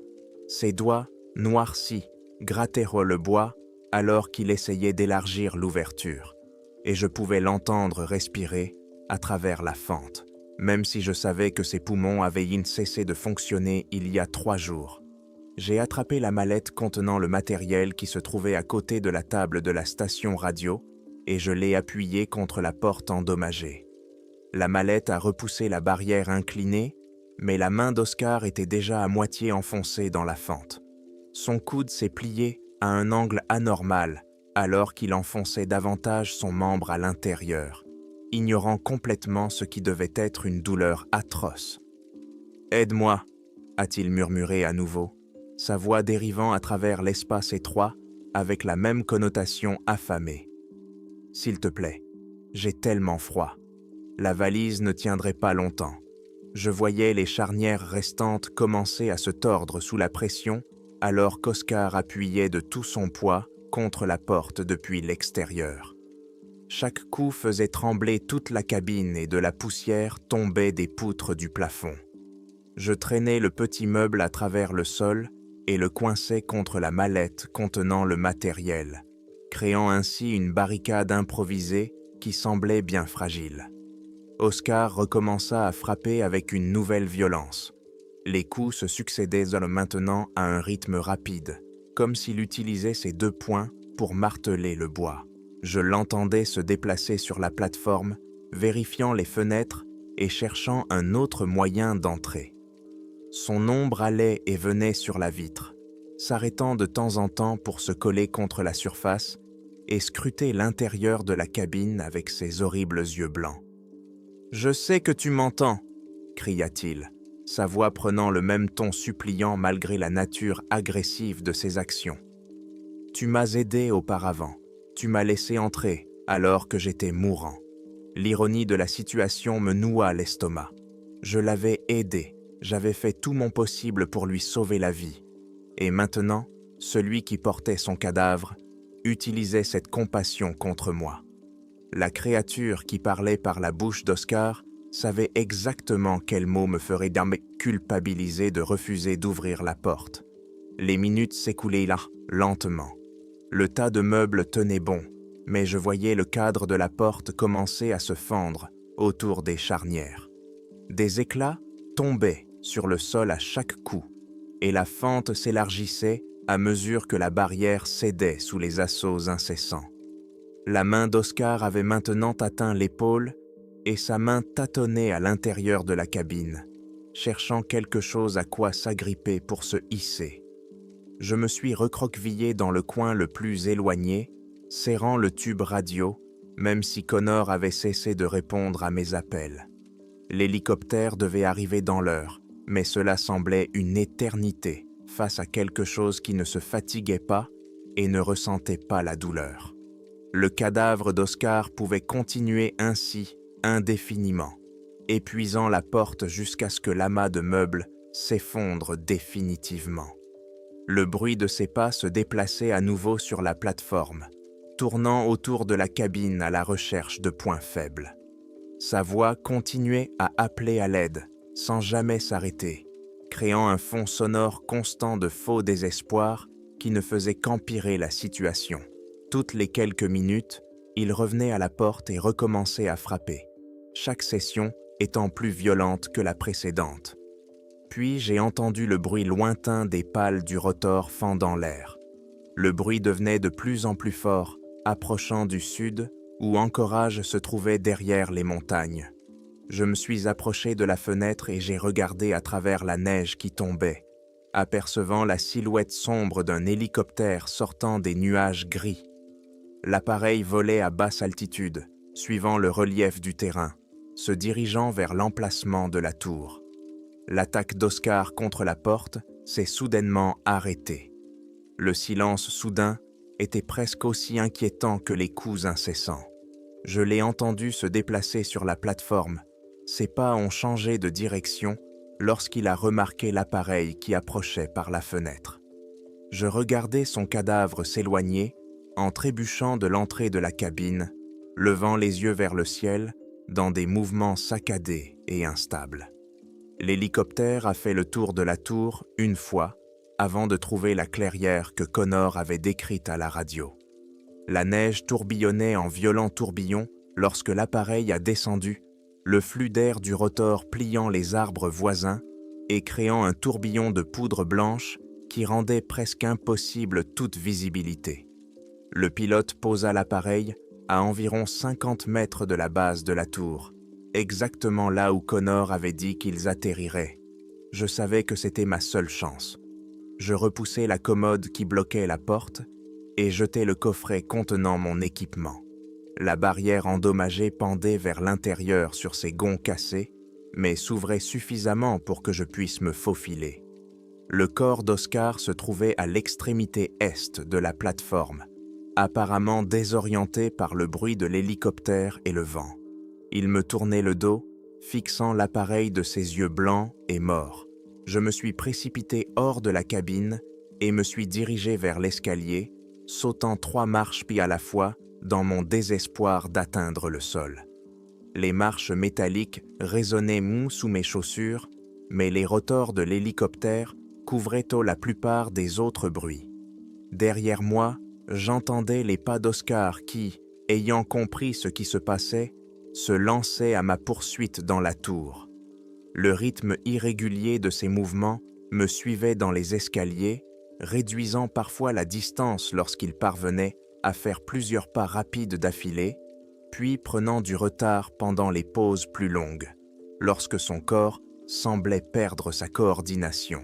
Ses doigts, noircis, grattèrent le bois alors qu'il essayait d'élargir l'ouverture, et je pouvais l'entendre respirer à travers la fente, même si je savais que ses poumons avaient cessé de fonctionner il y a 3 jours. J'ai attrapé la mallette contenant le matériel qui se trouvait à côté de la table de la station radio et je l'ai appuyée contre la porte endommagée. La mallette a repoussé la barrière inclinée, mais la main d'Oscar était déjà à moitié enfoncée dans la fente. Son coude s'est plié à un angle anormal alors qu'il enfonçait davantage son membre à l'intérieur, ignorant complètement ce qui devait être une douleur atroce. « Aide-moi » a-t-il murmuré à nouveau, sa voix dérivant à travers l'espace étroit avec la même connotation affamée. « S'il te plaît, j'ai tellement froid. La valise ne tiendrait pas longtemps. » Je voyais les charnières restantes commencer à se tordre sous la pression alors qu'Oscar appuyait de tout son poids contre la porte depuis l'extérieur. Chaque coup faisait trembler toute la cabine et de la poussière tombait des poutres du plafond. Je traînais le petit meuble à travers le sol et le coinçais contre la mallette contenant le matériel, créant ainsi une barricade improvisée qui semblait bien fragile. Oscar recommença à frapper avec une nouvelle violence. Les coups se succédaient maintenant à un rythme rapide, comme s'il utilisait ses 2 poings pour marteler le bois. Je l'entendais se déplacer sur la plateforme, vérifiant les fenêtres et cherchant un autre moyen d'entrer. Son ombre allait et venait sur la vitre, s'arrêtant de temps en temps pour se coller contre la surface et scruter l'intérieur de la cabine avec ses horribles yeux blancs. « Je sais que tu m'entends » cria-t-il, sa voix prenant le même ton suppliant malgré la nature agressive de ses actions. « Tu m'as aidé auparavant, tu m'as laissé entrer alors que j'étais mourant. L'ironie de la situation me noua l'estomac. Je l'avais aidé, j'avais fait tout mon possible pour lui sauver la vie. Et maintenant, celui qui portait son cadavre utilisait cette compassion contre moi. » La créature qui parlait par la bouche d'Oscar savait exactement quels mots me feraient culpabiliser de refuser d'ouvrir la porte. Les minutes s'écoulaient là, lentement. Le tas de meubles tenait bon, mais je voyais le cadre de la porte commencer à se fendre autour des charnières. Des éclats tombaient sur le sol à chaque coup, et la fente s'élargissait à mesure que la barrière cédait sous les assauts incessants. La main d'Oscar avait maintenant atteint l'épaule et sa main tâtonnait à l'intérieur de la cabine, cherchant quelque chose à quoi s'agripper pour se hisser. Je me suis recroquevillé dans le coin le plus éloigné, serrant le tube radio, même si Connor avait cessé de répondre à mes appels. L'hélicoptère devait arriver dans l'heure, mais cela semblait une éternité face à quelque chose qui ne se fatiguait pas et ne ressentait pas la douleur. Le cadavre d'Oscar pouvait continuer ainsi indéfiniment. épuisant la porte jusqu'à ce que l'amas de meubles s'effondre définitivement. Le bruit de ses pas se déplaçait à nouveau sur la plateforme, tournant autour de la cabine à la recherche de points faibles. Sa voix continuait à appeler à l'aide, sans jamais s'arrêter, créant un fond sonore constant de faux désespoir qui ne faisait qu'empirer la situation. Toutes les quelques minutes, il revenait à la porte et recommençait à frapper, chaque session étant plus violente que la précédente. Puis j'ai entendu le bruit lointain des pales du rotor fendant l'air. Le bruit devenait de plus en plus fort, approchant du sud, où Anchorage se trouvait derrière les montagnes. Je me suis approché de la fenêtre et j'ai regardé à travers la neige qui tombait, apercevant la silhouette sombre d'un hélicoptère sortant des nuages gris. L'appareil volait à basse altitude, suivant le relief du terrain, se dirigeant vers l'emplacement de la tour. L'attaque d'Oscar contre la porte s'est soudainement arrêtée. Le silence soudain était presque aussi inquiétant que les coups incessants. Je l'ai entendu se déplacer sur la plateforme. Ses pas ont changé de direction lorsqu'il a remarqué l'appareil qui approchait par la fenêtre. Je regardais son cadavre s'éloigner en trébuchant de l'entrée de la cabine, levant les yeux vers le ciel dans des mouvements saccadés et instables. L'hélicoptère a fait le tour de la tour une fois avant de trouver la clairière que Connor avait décrite à la radio. La neige tourbillonnait en violents tourbillons lorsque l'appareil a descendu, le flux d'air du rotor pliant les arbres voisins et créant un tourbillon de poudre blanche qui rendait presque impossible toute visibilité. Le pilote posa l'appareil à environ 50 mètres de la base de la tour, exactement là où Connor avait dit qu'ils atterriraient. Je savais que c'était ma seule chance. Je repoussai la commode qui bloquait la porte et jetai le coffret contenant mon équipement. La barrière endommagée pendait vers l'intérieur sur ses gonds cassés, mais s'ouvrait suffisamment pour que je puisse me faufiler. Le corps d'Oscar se trouvait à l'extrémité est de la plateforme, apparemment désorienté par le bruit de l'hélicoptère et le vent. Il me tournait le dos, fixant l'appareil de ses yeux blancs et morts. Je me suis précipité hors de la cabine et me suis dirigé vers l'escalier, sautant 3 marches pieds à la fois dans mon désespoir d'atteindre le sol. Les marches métalliques résonnaient mous sous mes chaussures, mais les rotors de l'hélicoptère couvraient tôt la plupart des autres bruits. Derrière moi, j'entendais les pas d'Oscar qui, ayant compris ce qui se passait, se lançait à ma poursuite dans la tour. Le rythme irrégulier de ses mouvements me suivait dans les escaliers, réduisant parfois la distance lorsqu'il parvenait à faire plusieurs pas rapides d'affilée, puis prenant du retard pendant les pauses plus longues, lorsque son corps semblait perdre sa coordination.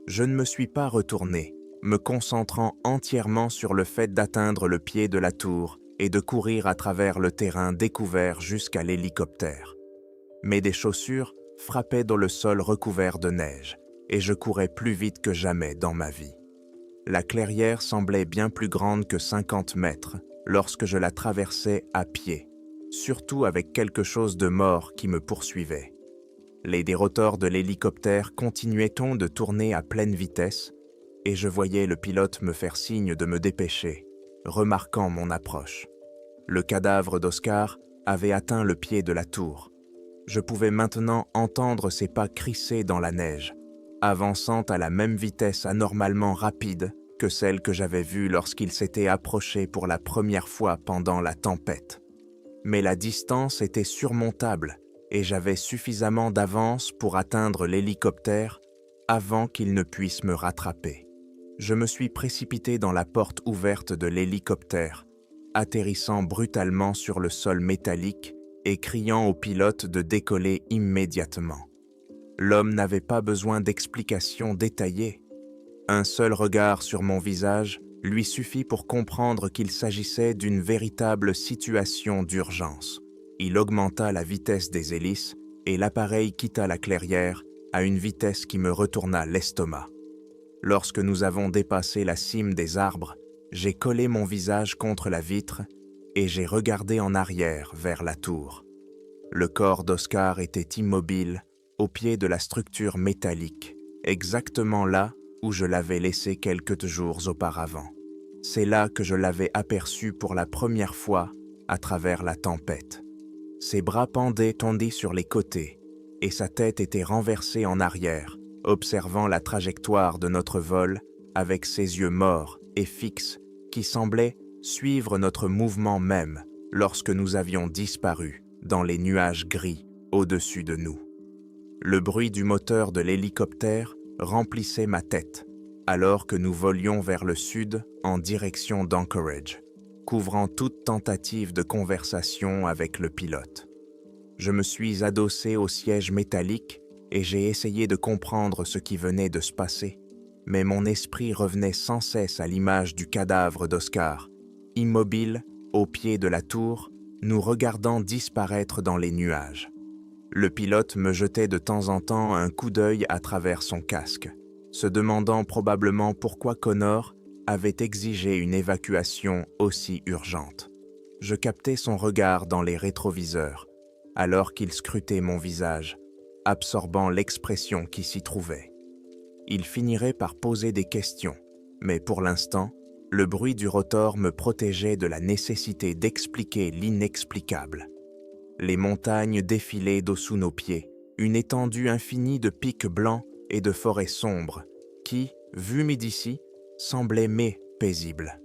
Je ne me suis pas retourné, me concentrant entièrement sur le fait d'atteindre le pied de la tour et de courir à travers le terrain découvert jusqu'à l'hélicoptère. Mais des chaussures frappaient dans le sol recouvert de neige, et je courais plus vite que jamais dans ma vie. La clairière semblait bien plus grande que 50 mètres lorsque je la traversais à pied, surtout avec quelque chose de mort qui me poursuivait. Les rotors de l'hélicoptère continuaient-on de tourner à pleine vitesse, et je voyais le pilote me faire signe de me dépêcher, remarquant mon approche. Le cadavre d'Oscar avait atteint le pied de la tour. Je pouvais maintenant entendre ses pas crisser dans la neige, avançant à la même vitesse anormalement rapide que celle que j'avais vue lorsqu'il s'était approché pour la première fois pendant la tempête. Mais la distance était surmontable et j'avais suffisamment d'avance pour atteindre l'hélicoptère avant qu'il ne puisse me rattraper. Je me suis précipité dans la porte ouverte de l'hélicoptère, atterrissant brutalement sur le sol métallique et criant au pilote de décoller immédiatement. L'homme n'avait pas besoin d'explications détaillées. Un seul regard sur mon visage lui suffit pour comprendre qu'il s'agissait d'une véritable situation d'urgence. Il augmenta la vitesse des hélices et l'appareil quitta la clairière à une vitesse qui me retourna l'estomac. Lorsque nous avons dépassé la cime des arbres, j'ai collé mon visage contre la vitre et j'ai regardé en arrière vers la tour. Le corps d'Oscar était immobile, au pied de la structure métallique, exactement là où je l'avais laissé quelques jours auparavant. C'est là que je l'avais aperçu pour la première fois à travers la tempête. Ses bras pendaient tendus sur les côtés, et sa tête était renversée en arrière, observant la trajectoire de notre vol avec ses yeux morts et fixes qui semblaient suivre notre mouvement même lorsque nous avions disparu dans les nuages gris au-dessus de nous. Le bruit du moteur de l'hélicoptère remplissait ma tête, alors que nous volions vers le sud en direction d'Anchorage, couvrant toute tentative de conversation avec le pilote. Je me suis adossé au siège métallique et j'ai essayé de comprendre ce qui venait de se passer, mais mon esprit revenait sans cesse à l'image du cadavre d'Oscar, immobile au pied de la tour, nous regardant disparaître dans les nuages. Le pilote me jetait de temps en temps un coup d'œil à travers son casque, se demandant probablement pourquoi Connor avait exigé une évacuation aussi urgente. Je captais son regard dans les rétroviseurs, alors qu'il scrutait mon visage, absorbant l'expression qui s'y trouvait. Il finirait par poser des questions, mais pour l'instant, le bruit du rotor me protégeait de la nécessité d'expliquer l'inexplicable. Les montagnes défilaient dessous nos pieds, une étendue infinie de pics blancs et de forêts sombres, qui, vues d'ici, semblaient paisibles.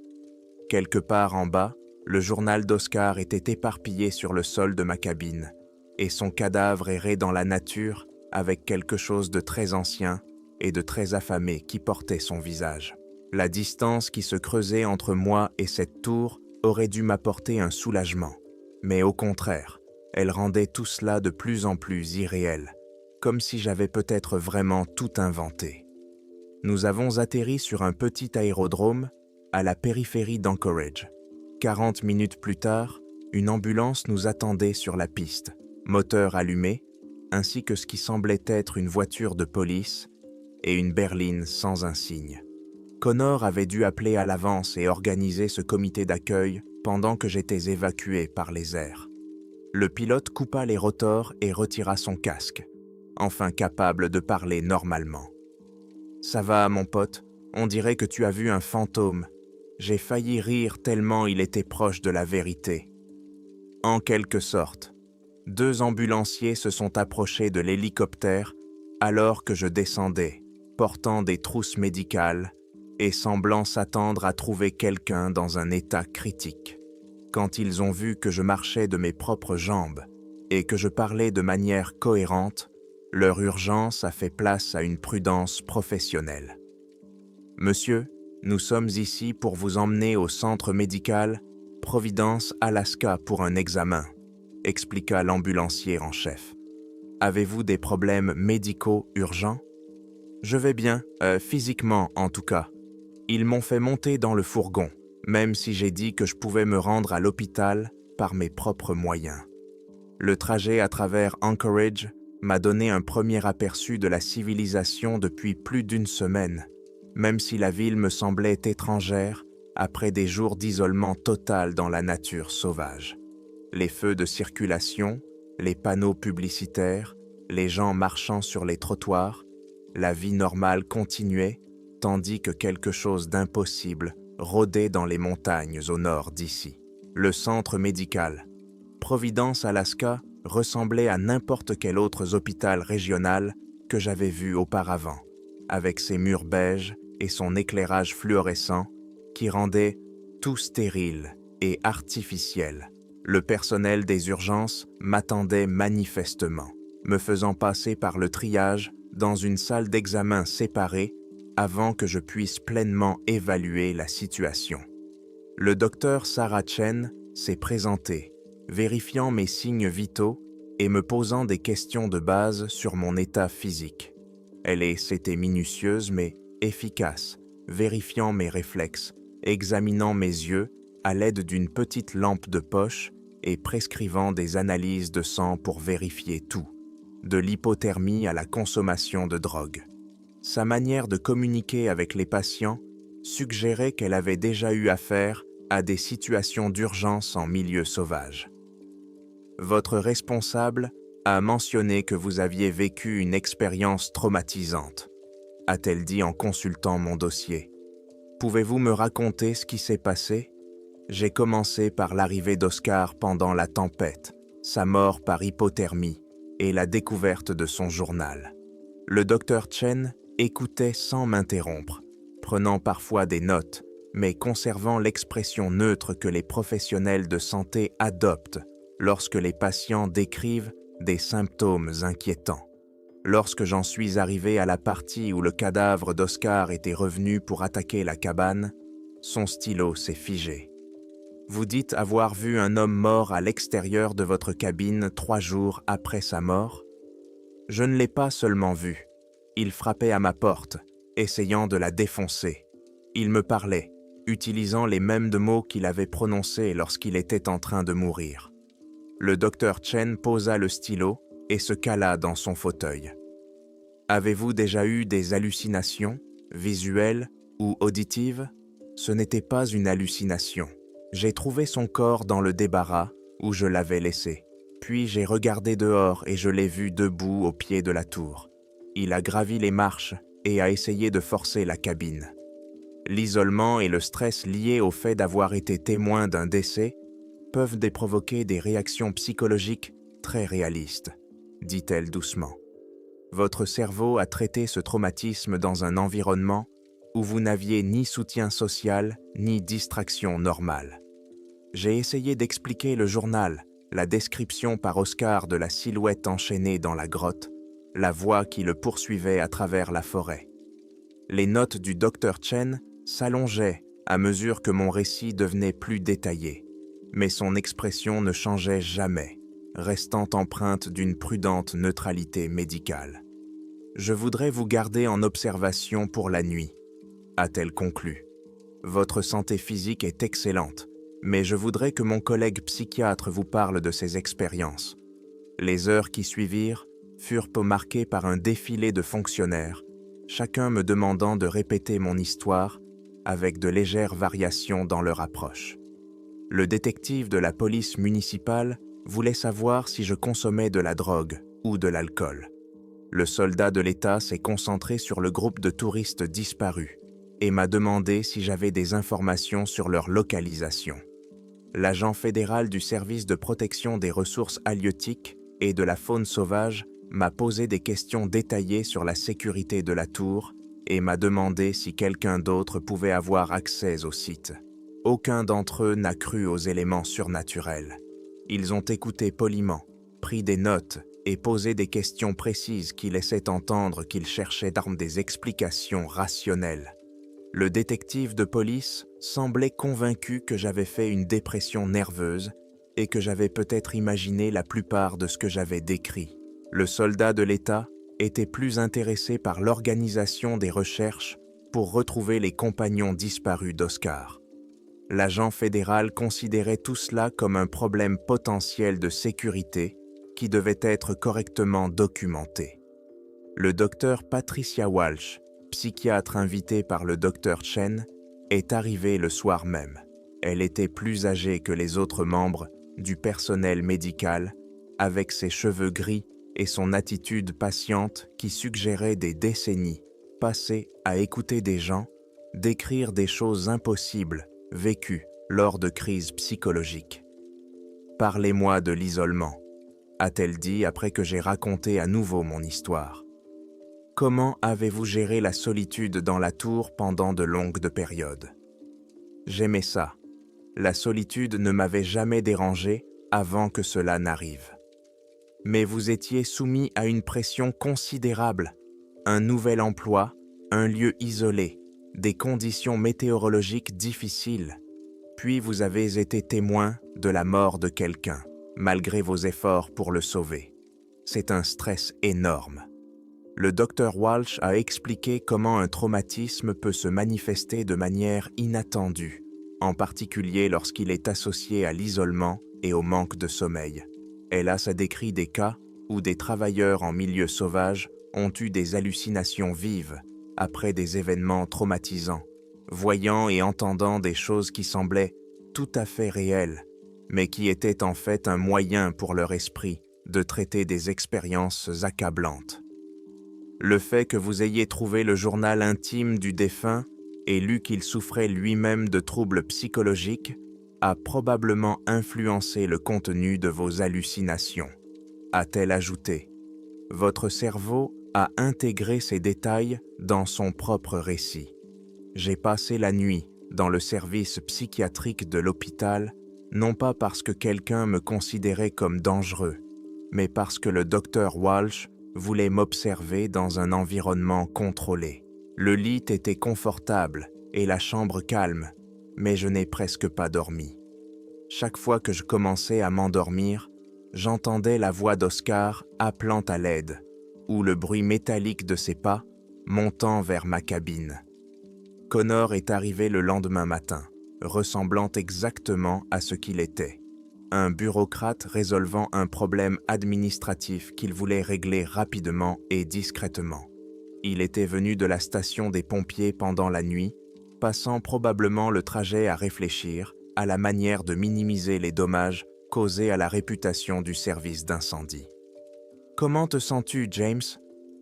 Quelque part en bas, le journal d'Oscar était éparpillé sur le sol de ma cabine, et son cadavre errait dans la nature avec quelque chose de très ancien et de très affamé qui portait son visage. La distance qui se creusait entre moi et cette tour aurait dû m'apporter un soulagement, mais au contraire, elle rendait tout cela de plus en plus irréel, comme si j'avais peut-être vraiment tout inventé. Nous avons atterri sur un petit aérodrome à la périphérie d'Anchorage. 40 minutes plus tard, une ambulance nous attendait sur la piste, moteur allumé, ainsi que ce qui semblait être une voiture de police et une berline sans insigne. Connor avait dû appeler à l'avance et organiser ce comité d'accueil pendant que j'étais évacué par les airs. Le pilote coupa les rotors et retira son casque, enfin capable de parler normalement. « Ça va, mon pote, on dirait que tu as vu un fantôme. J'ai failli rire tellement il était proche de la vérité. » En quelque sorte, 2 ambulanciers se sont approchés de l'hélicoptère alors que je descendais, portant des trousses médicales et semblant s'attendre à trouver quelqu'un dans un état critique. Quand ils ont vu que je marchais de mes propres jambes et que je parlais de manière cohérente, leur urgence a fait place à une prudence professionnelle. « Monsieur, nous sommes ici pour vous emmener au centre médical Providence, Alaska pour un examen, » expliqua l'ambulancier en chef. « Avez-vous des problèmes médicaux urgents? » « Je vais bien, physiquement en tout cas. Ils m'ont fait monter dans le fourgon, même si j'ai dit que je pouvais me rendre à l'hôpital par mes propres moyens. Le trajet à travers Anchorage m'a donné un premier aperçu de la civilisation depuis plus d'1 semaine, même si la ville me semblait étrangère après des jours d'isolement total dans la nature sauvage. Les feux de circulation, les panneaux publicitaires, les gens marchant sur les trottoirs, la vie normale continuait, tandis que quelque chose d'impossible rôdait dans les montagnes au nord d'ici. Le centre médical, Providence, Alaska, ressemblait à n'importe quel autre hôpital régional que j'avais vu auparavant, avec ses murs beiges et son éclairage fluorescent qui rendait tout stérile et artificiel. Le personnel des urgences m'attendait manifestement, me faisant passer par le triage dans une salle d'examen séparée avant que je puisse pleinement évaluer la situation. Le docteur Sarah Chen s'est présenté, vérifiant mes signes vitaux et me posant des questions de base sur mon état physique. C'était minutieuse mais efficace, vérifiant mes réflexes, examinant mes yeux à l'aide d'une petite lampe de poche et prescrivant des analyses de sang pour vérifier tout, de l'hypothermie à la consommation de drogue. Sa manière de communiquer avec les patients suggérait qu'elle avait déjà eu affaire à des situations d'urgence en milieu sauvage. Votre responsable a mentionné que vous aviez vécu une expérience traumatisante, a-t-elle dit en consultant mon dossier. Pouvez-vous me raconter ce qui s'est passé? J'ai commencé par l'arrivée d'Oscar pendant la tempête, sa mort par hypothermie et la découverte de son journal. Le docteur Chen écoutait sans m'interrompre, prenant parfois des notes, mais conservant l'expression neutre que les professionnels de santé adoptent lorsque les patients décrivent des symptômes inquiétants. Lorsque j'en suis arrivé à la partie où le cadavre d'Oscar était revenu pour attaquer la cabane, son stylo s'est figé. Vous dites avoir vu un homme mort à l'extérieur de votre cabine 3 jours après sa mort? Je ne l'ai pas seulement vu. Il frappait à ma porte, essayant de la défoncer. Il me parlait, utilisant les mêmes mots qu'il avait prononcés lorsqu'il était en train de mourir. Le docteur Chen posa le stylo et se cala dans son fauteuil. Avez-vous déjà eu des hallucinations, visuelles ou auditives? Ce n'était pas une hallucination. J'ai trouvé son corps dans le débarras où je l'avais laissé. Puis j'ai regardé dehors et je l'ai vu debout au pied de la tour. Il a gravi les marches et a essayé de forcer la cabine. L'isolement et le stress liés au fait d'avoir été témoin d'un décès peuvent provoquer des réactions psychologiques très réalistes, dit-elle doucement. Votre cerveau a traité ce traumatisme dans un environnement où vous n'aviez ni soutien social ni distraction normale. J'ai essayé d'expliquer le journal, la description par Oscar de la silhouette enchaînée dans la grotte, la voix qui le poursuivait à travers la forêt. Les notes du docteur Chen s'allongeaient à mesure que mon récit devenait plus détaillé, mais son expression ne changeait jamais, restant empreinte d'une prudente neutralité médicale. Je voudrais vous garder en observation pour la nuit, a-t-elle conclu. Votre santé physique est excellente, mais je voudrais que mon collègue psychiatre vous parle de ses expériences. Les heures qui suivirent furent marquées par un défilé de fonctionnaires, chacun me demandant de répéter mon histoire avec de légères variations dans leur approche. Le détective de la police municipale voulait savoir si je consommais de la drogue ou de l'alcool. Le soldat de l'État s'est concentré sur le groupe de touristes disparus et m'a demandé si j'avais des informations sur leur localisation. L'agent fédéral du service de protection des ressources halieutiques et de la faune sauvage m'a posé des questions détaillées sur la sécurité de la tour et m'a demandé si quelqu'un d'autre pouvait avoir accès au site. Aucun d'entre eux n'a cru aux éléments surnaturels. Ils ont écouté poliment, pris des notes et posé des questions précises qui laissaient entendre qu'ils cherchaient des explications rationnelles. Le détective de police semblait convaincu que j'avais fait une dépression nerveuse et que j'avais peut-être imaginé la plupart de ce que j'avais décrit. Le soldat de l'État était plus intéressé par l'organisation des recherches pour retrouver les compagnons disparus d'Oscar. L'agent fédéral considérait tout cela comme un problème potentiel de sécurité qui devait être correctement documenté. Le docteur Patricia Walsh, psychiatre invitée par le docteur Chen, est arrivée le soir même. Elle était plus âgée que les autres membres du personnel médical, avec ses cheveux gris et son attitude patiente qui suggérait des décennies passées à écouter des gens décrire des choses impossibles vécues lors de crises psychologiques. « Parlez-moi de l'isolement », a-t-elle dit après que j'ai raconté à nouveau mon histoire. « Comment avez-vous géré la solitude dans la tour pendant de longues périodes ?» J'aimais ça. La solitude ne m'avait jamais dérangé avant que cela n'arrive. Mais vous étiez soumis à une pression considérable, un nouvel emploi, un lieu isolé, des conditions météorologiques difficiles. Puis vous avez été témoin de la mort de quelqu'un, malgré vos efforts pour le sauver. C'est un stress énorme. Le docteur Walsh a expliqué comment un traumatisme peut se manifester de manière inattendue, en particulier lorsqu'il est associé à l'isolement et au manque de sommeil. Elle a décrit des cas où des travailleurs en milieu sauvage ont eu des hallucinations vives après des événements traumatisants, voyant et entendant des choses qui semblaient tout à fait réelles, mais qui était en fait un moyen pour leur esprit de traiter des expériences accablantes. Le fait que vous ayez trouvé le journal intime du défunt et lu qu'il souffrait lui-même de troubles psychologiques a probablement influencé le contenu de vos hallucinations, a-t-elle ajouté. Votre cerveau a intégré ces détails dans son propre récit. J'ai passé la nuit dans le service psychiatrique de l'hôpital, non pas parce que quelqu'un me considérait comme dangereux, mais parce que le docteur Walsh voulait m'observer dans un environnement contrôlé. Le lit était confortable et la chambre calme, mais je n'ai presque pas dormi. Chaque fois que je commençais à m'endormir, j'entendais la voix d'Oscar appelant à l'aide, ou le bruit métallique de ses pas montant vers ma cabine. Connor est arrivé le lendemain matin, ressemblant exactement à ce qu'il était. Un bureaucrate résolvant un problème administratif qu'il voulait régler rapidement et discrètement. Il était venu de la station des pompiers pendant la nuit, passant probablement le trajet à réfléchir à la manière de minimiser les dommages causés à la réputation du service d'incendie. « Comment te sens-tu, James ?»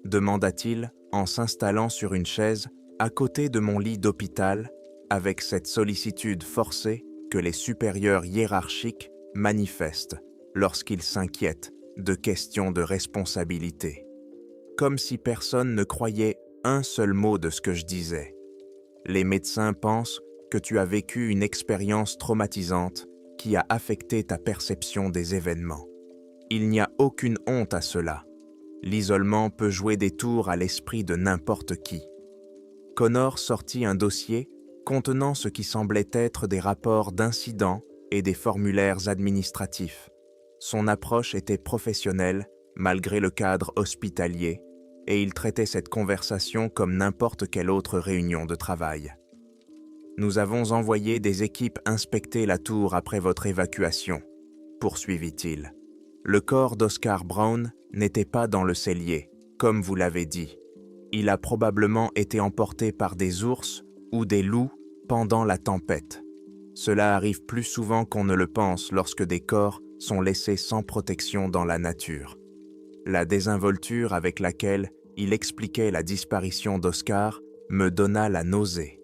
demanda-t-il en s'installant sur une chaise à côté de mon lit d'hôpital, avec cette sollicitude forcée que les supérieurs hiérarchiques manifestent lorsqu'ils s'inquiètent de questions de responsabilité. Comme si personne ne croyait un seul mot de ce que je disais. Les médecins pensent que tu as vécu une expérience traumatisante qui a affecté ta perception des événements. Il n'y a aucune honte à cela. L'isolement peut jouer des tours à l'esprit de n'importe qui. Connor sortit un dossier contenant ce qui semblait être des rapports d'incidents et des formulaires administratifs. Son approche était professionnelle, malgré le cadre hospitalier, et il traitait cette conversation comme n'importe quelle autre réunion de travail. Nous avons envoyé des équipes inspecter la tour après votre évacuation, poursuivit-il. Le corps d'Oscar Brown n'était pas dans le cellier, comme vous l'avez dit. Il a probablement été emporté par des ours ou des loups pendant la tempête. Cela arrive plus souvent qu'on ne le pense lorsque des corps sont laissés sans protection dans la nature. La désinvolture avec laquelle il expliquait la disparition d'Oscar me donna la nausée.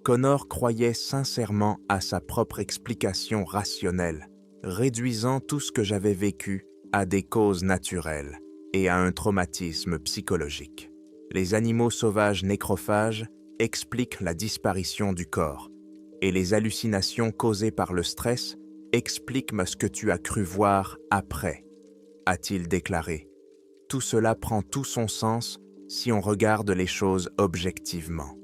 Connor croyait sincèrement à sa propre explication rationnelle, réduisant tout ce que j'avais vécu à des causes naturelles et à un traumatisme psychologique. Les animaux sauvages nécrophages expliquent la disparition du corps, et les hallucinations causées par le stress expliquent ce que tu as cru voir après, a-t-il déclaré. Tout cela prend tout son sens si on regarde les choses objectivement.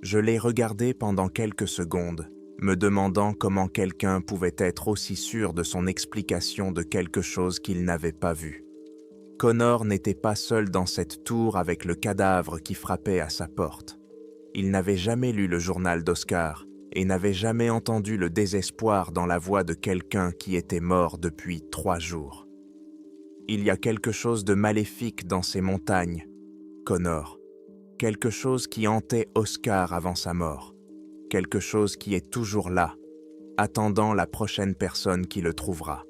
Je l'ai regardé pendant quelques secondes, me demandant comment quelqu'un pouvait être aussi sûr de son explication de quelque chose qu'il n'avait pas vu. Connor n'était pas seul dans cette tour avec le cadavre qui frappait à sa porte. Il n'avait jamais lu le journal d'Oscar et n'avait jamais entendu le désespoir dans la voix de quelqu'un qui était mort depuis 3 jours. Il y a quelque chose de maléfique dans ces montagnes, Connor. Quelque chose qui hantait Oscar avant sa mort. Quelque chose qui est toujours là, attendant la prochaine personne qui le trouvera.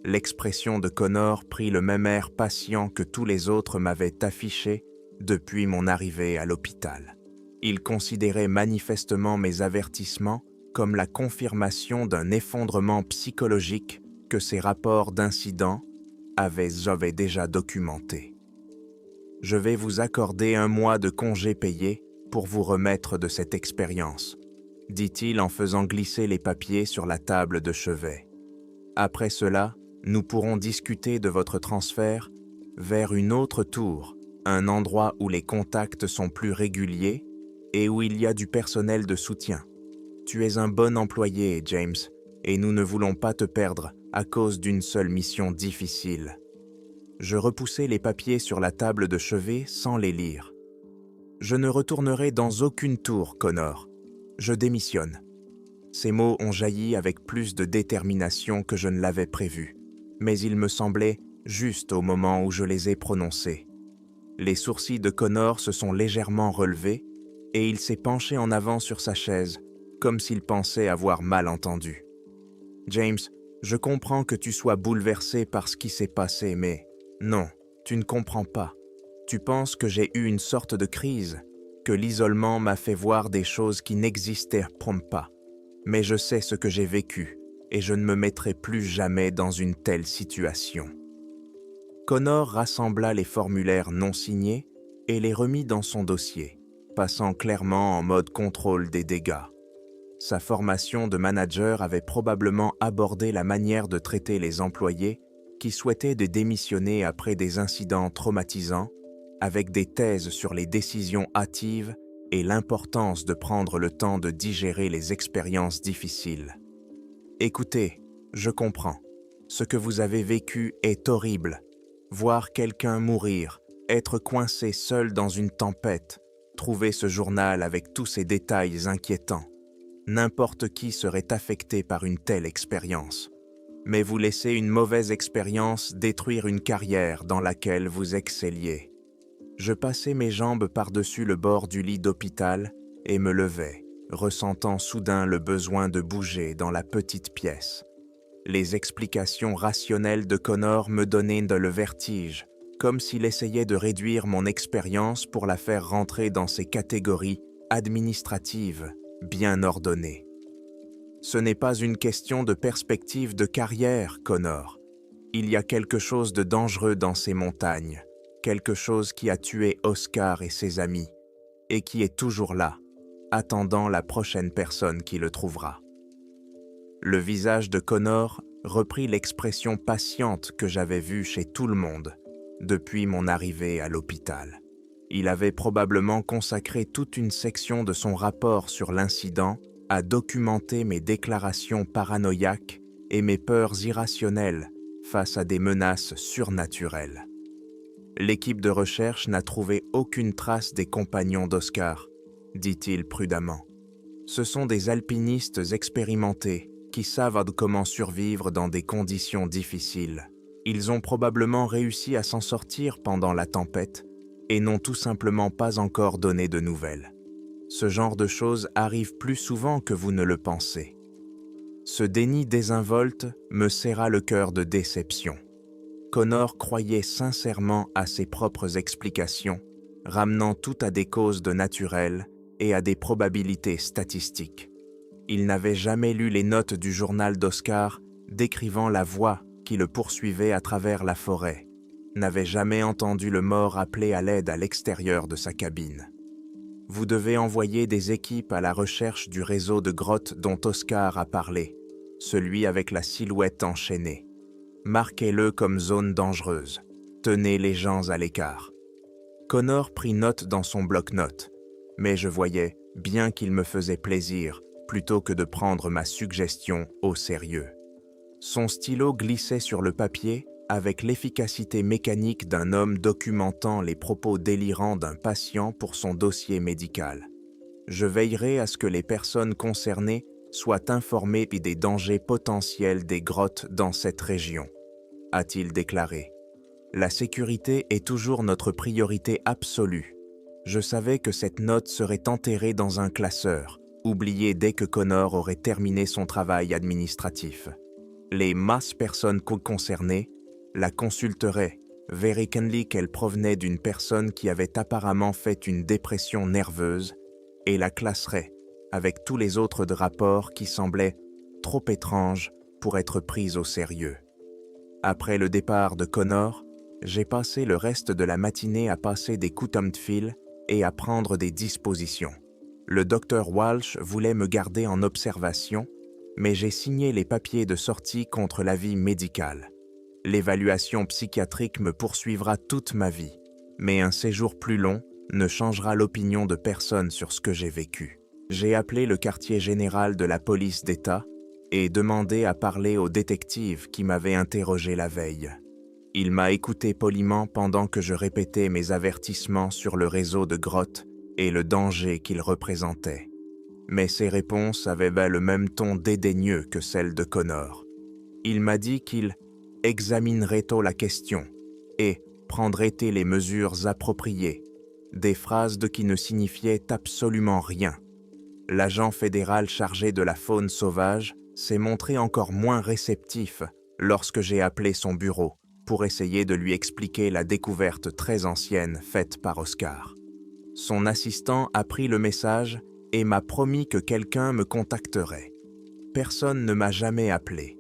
L'expression de Connor prit le même air patient que tous les autres m'avaient affiché depuis mon arrivée à l'hôpital. Il considérait manifestement mes avertissements comme la confirmation d'un effondrement psychologique que ces rapports d'incidents avaient déjà documenté. Je vais vous accorder 1 mois de congé payé pour vous remettre de cette expérience, dit-il en faisant glisser les papiers sur la table de chevet. Après cela, nous pourrons discuter de votre transfert vers une autre tour, un endroit où les contacts sont plus réguliers et où il y a du personnel de soutien. Tu es un bon employé, James, et nous ne voulons pas te perdre à cause d'une seule mission difficile. Je repoussai les papiers sur la table de chevet sans les lire. Je ne retournerai dans aucune tour, Connor. Je démissionne. Ces mots ont jailli avec plus de détermination que je ne l'avais prévu, mais ils me semblaient justes au moment où je les ai prononcés. Les sourcils de Connor se sont légèrement relevés et il s'est penché en avant sur sa chaise, comme s'il pensait avoir mal entendu. James, je comprends que tu sois bouleversé par ce qui s'est passé, mais non, tu ne comprends pas. Tu penses que j'ai eu une sorte de crise, que l'isolement m'a fait voir des choses qui n'existaient pas. Mais je sais ce que j'ai vécu, et je ne me mettrai plus jamais dans une telle situation. Connor rassembla les formulaires non signés et les remit dans son dossier, passant clairement en mode contrôle des dégâts. Sa formation de manager avait probablement abordé la manière de traiter les employés qui souhaitaient démissionner après des incidents traumatisants, avec des thèses sur les décisions hâtives et l'importance de prendre le temps de digérer les expériences difficiles. Écoutez, je comprends. Ce que vous avez vécu est horrible. Voir quelqu'un mourir, être coincé seul dans une tempête, trouver ce journal avec tous ces détails inquiétants. N'importe qui serait affecté par une telle expérience. Mais vous laissez une mauvaise expérience détruire une carrière dans laquelle vous excelliez. Je passais mes jambes par-dessus le bord du lit d'hôpital et me levais, ressentant soudain le besoin de bouger dans la petite pièce. Les explications rationnelles de Connor me donnaient le vertige, comme s'il essayait de réduire mon expérience pour la faire rentrer dans ces catégories administratives bien ordonnées. Ce n'est pas une question de perspective de carrière, Connor. Il y a quelque chose de dangereux dans ces montagnes, quelque chose qui a tué Oscar et ses amis, et qui est toujours là, attendant la prochaine personne qui le trouvera. Le visage de Connor reprit l'expression patiente que j'avais vue chez tout le monde depuis mon arrivée à l'hôpital. Il avait probablement consacré toute une section de son rapport sur l'incident à documenter mes déclarations paranoïaques et mes peurs irrationnelles face à des menaces surnaturelles. L'équipe de recherche n'a trouvé aucune trace des compagnons d'Oscar, dit-il prudemment. Ce sont des alpinistes expérimentés qui savent comment survivre dans des conditions difficiles. Ils ont probablement réussi à s'en sortir pendant la tempête et n'ont tout simplement pas encore donné de nouvelles. Ce genre de choses arrive plus souvent que vous ne le pensez. Ce déni désinvolte me serra le cœur de déception. Connor croyait sincèrement à ses propres explications, ramenant tout à des causes de naturel et à des probabilités statistiques. Il n'avait jamais lu les notes du journal d'Oscar décrivant la voix qui le poursuivait à travers la forêt, n'avait jamais entendu le mort appeler à l'aide à l'extérieur de sa cabine. Vous devez envoyer des équipes à la recherche du réseau de grottes dont Oscar a parlé, celui avec la silhouette enchaînée. Marquez-le comme zone dangereuse. Tenez les gens à l'écart. Connor prit note dans son bloc-notes, mais je voyais bien qu'il me faisait plaisir plutôt que de prendre ma suggestion au sérieux. Son stylo glissait sur le papier avec l'efficacité mécanique d'un homme documentant les propos délirants d'un patient pour son dossier médical. Je veillerai à ce que les personnes concernées soient informées des dangers potentiels des grottes dans cette région, a-t-il déclaré. La sécurité est toujours notre priorité absolue. Je savais que cette note serait enterrée dans un classeur, oubliée dès que Connor aurait terminé son travail administratif. Les personnes concernées la consulteraient, verraient qu'elle provenait d'une personne qui avait apparemment fait une dépression nerveuse et la classerait avec tous les autres rapports qui semblaient trop étranges pour être pris au sérieux. Après le départ de Connor, j'ai passé le reste de la matinée à passer des coups de fil et à prendre des dispositions. Le docteur Walsh voulait me garder en observation, mais j'ai signé les papiers de sortie contre l'avis médical. L'évaluation psychiatrique me poursuivra toute ma vie, mais un séjour plus long ne changera l'opinion de personne sur ce que j'ai vécu. J'ai appelé le quartier général de la police d'État et demandé à parler au détective qui m'avait interrogé la veille. Il m'a écouté poliment pendant que je répétais mes avertissements sur le réseau de grottes et le danger qu'il représentait. Mais ses réponses avaient le même ton dédaigneux que celle de Connor. Il m'a dit qu'il examinerait la question et prendrait les mesures appropriées, des phrases qui ne signifiaient absolument rien. L'agent fédéral chargé de la faune sauvage s'est montré encore moins réceptif lorsque j'ai appelé son bureau pour essayer de lui expliquer la découverte très ancienne faite par Oscar. Son assistant a pris le message et m'a promis que quelqu'un me contacterait. Personne ne m'a jamais appelé.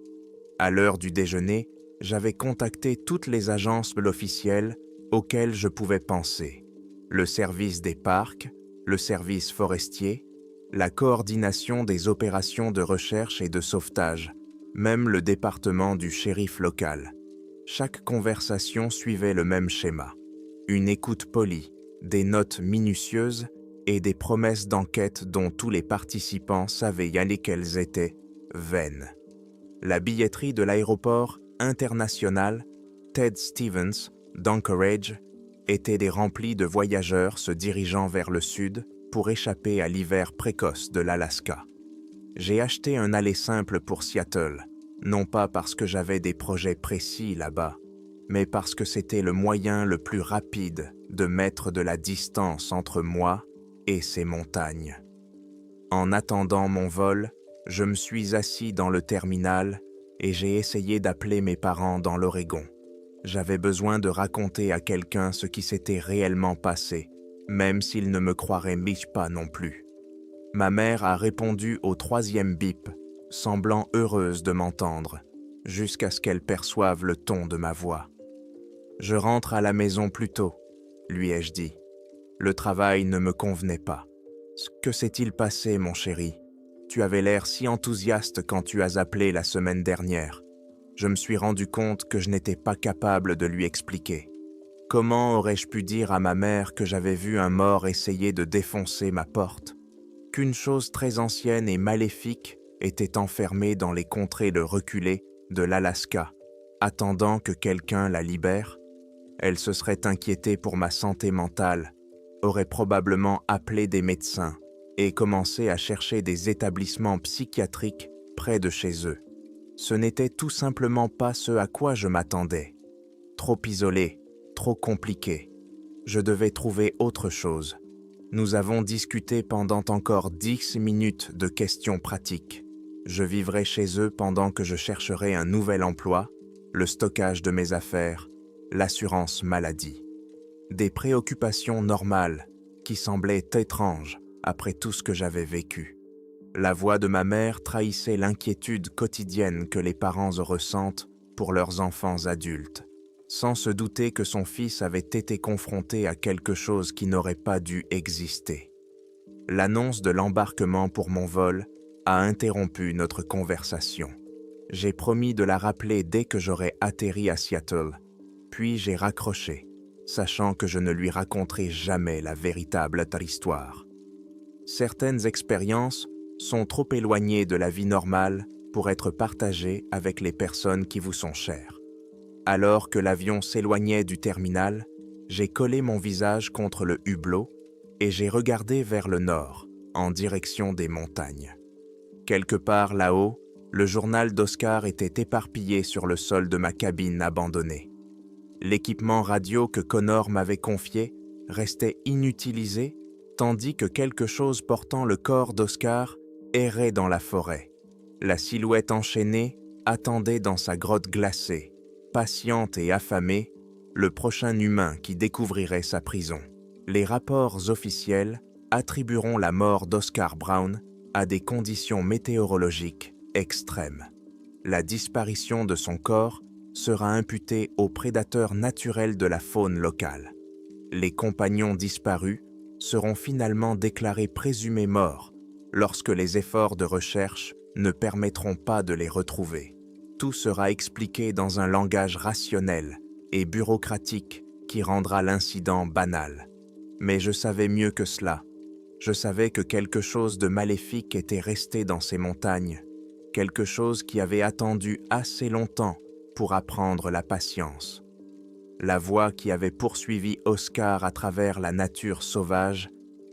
À l'heure du déjeuner, j'avais contacté toutes les agences officielles auxquelles je pouvais penser. Le service des parcs, le service forestier, la coordination des opérations de recherche et de sauvetage, même le département du shérif local. Chaque conversation suivait le même schéma. Une écoute polie, des notes minutieuses et des promesses d'enquête dont tous les participants savaient y aller qu'elles étaient vaines. La billetterie de l'aéroport international Ted Stevens d'Anchorage était remplie de voyageurs se dirigeant vers le sud pour échapper à l'hiver précoce de l'Alaska. J'ai acheté un aller simple pour Seattle, non pas parce que j'avais des projets précis là-bas, mais parce que c'était le moyen le plus rapide de mettre de la distance entre moi et ces montagnes. En attendant mon vol, je me suis assis dans le terminal et j'ai essayé d'appeler mes parents dans l'Oregon. J'avais besoin de raconter à quelqu'un ce qui s'était réellement passé, même s'ils ne me croiraient pas non plus. Ma mère a répondu au 3e bip, semblant heureuse de m'entendre, jusqu'à ce qu'elle perçoive le ton de ma voix. « Je rentre à la maison plus tôt », lui ai-je dit. Le travail ne me convenait pas. « Que s'est-il passé, mon chéri ? Tu avais l'air si enthousiaste quand tu as appelé la semaine dernière. » Je me suis rendu compte que je n'étais pas capable de lui expliquer. Comment aurais-je pu dire à ma mère que j'avais vu un mort essayer de défoncer ma porte ? Qu'une chose très ancienne et maléfique était enfermée dans les contrées de reculées de l'Alaska, attendant que quelqu'un la libère ? Elle se serait inquiétée pour ma santé mentale, aurait probablement appelé des médecins et commencé à chercher des établissements psychiatriques près de chez eux. Ce n'était tout simplement pas ce à quoi je m'attendais. Trop isolé, trop compliqué. Je devais trouver autre chose. Nous avons discuté pendant encore 10 minutes de questions pratiques. Je vivrais chez eux pendant que je chercherais un nouvel emploi, le stockage de mes affaires, l'assurance maladie. Des préoccupations normales qui semblaient étranges après tout ce que j'avais vécu. La voix de ma mère trahissait l'inquiétude quotidienne que les parents ressentent pour leurs enfants adultes, sans se douter que son fils avait été confronté à quelque chose qui n'aurait pas dû exister. L'annonce de l'embarquement pour mon vol a interrompu notre conversation. J'ai promis de la rappeler dès que j'aurais atterri à Seattle, puis j'ai raccroché, sachant que je ne lui raconterai jamais la véritable histoire. Certaines expériences sont trop éloignées de la vie normale pour être partagées avec les personnes qui vous sont chères. Alors que l'avion s'éloignait du terminal, j'ai collé mon visage contre le hublot et j'ai regardé vers le nord, en direction des montagnes. Quelque part là-haut, le journal d'Oscar était éparpillé sur le sol de ma cabine abandonnée. L'équipement radio que Connor m'avait confié restait inutilisé, tandis que quelque chose portant le corps d'Oscar errait dans la forêt. La silhouette enchaînée attendait dans sa grotte glacée, patiente et affamée, le prochain humain qui découvrirait sa prison. Les rapports officiels attribueront la mort d'Oscar Brown à des conditions météorologiques extrêmes. La disparition de son corps sera imputée aux prédateurs naturels de la faune locale. Les compagnons disparus seront finalement déclarés présumés morts lorsque les efforts de recherche ne permettront pas de les retrouver. Tout sera expliqué dans un langage rationnel et bureaucratique qui rendra l'incident banal. Mais je savais mieux que cela. Je savais que quelque chose de maléfique était resté dans ces montagnes, quelque chose qui avait attendu assez longtemps pour apprendre la patience. La voix qui avait poursuivi Oscar à travers la nature sauvage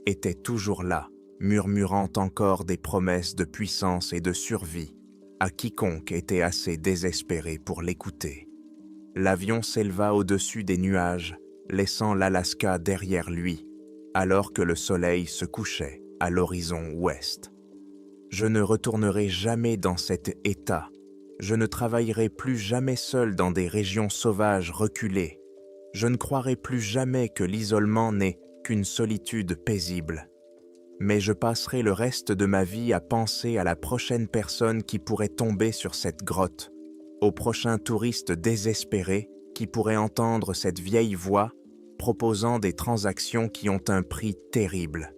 était toujours là, murmurant encore des promesses de puissance et de survie à quiconque était assez désespéré pour l'écouter. L'avion s'éleva au-dessus des nuages, laissant l'Alaska derrière lui, alors que le soleil se couchait à l'horizon ouest. Je ne retournerai jamais dans cet état. Je ne travaillerai plus jamais seul dans des régions sauvages reculées. Je ne croirai plus jamais que l'isolement n'est qu'une solitude paisible. Mais je passerai le reste de ma vie à penser à la prochaine personne qui pourrait tomber sur cette grotte, au prochain touriste désespéré qui pourrait entendre cette vieille voix proposant des transactions qui ont un prix terrible.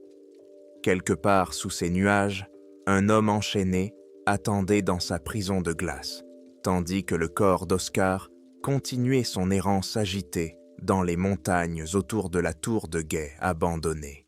Quelque part sous ces nuages, un homme enchaîné attendait dans sa prison de glace, tandis que le corps d'Oscar continuait son errance agitée dans les montagnes autour de la tour de guet abandonnée.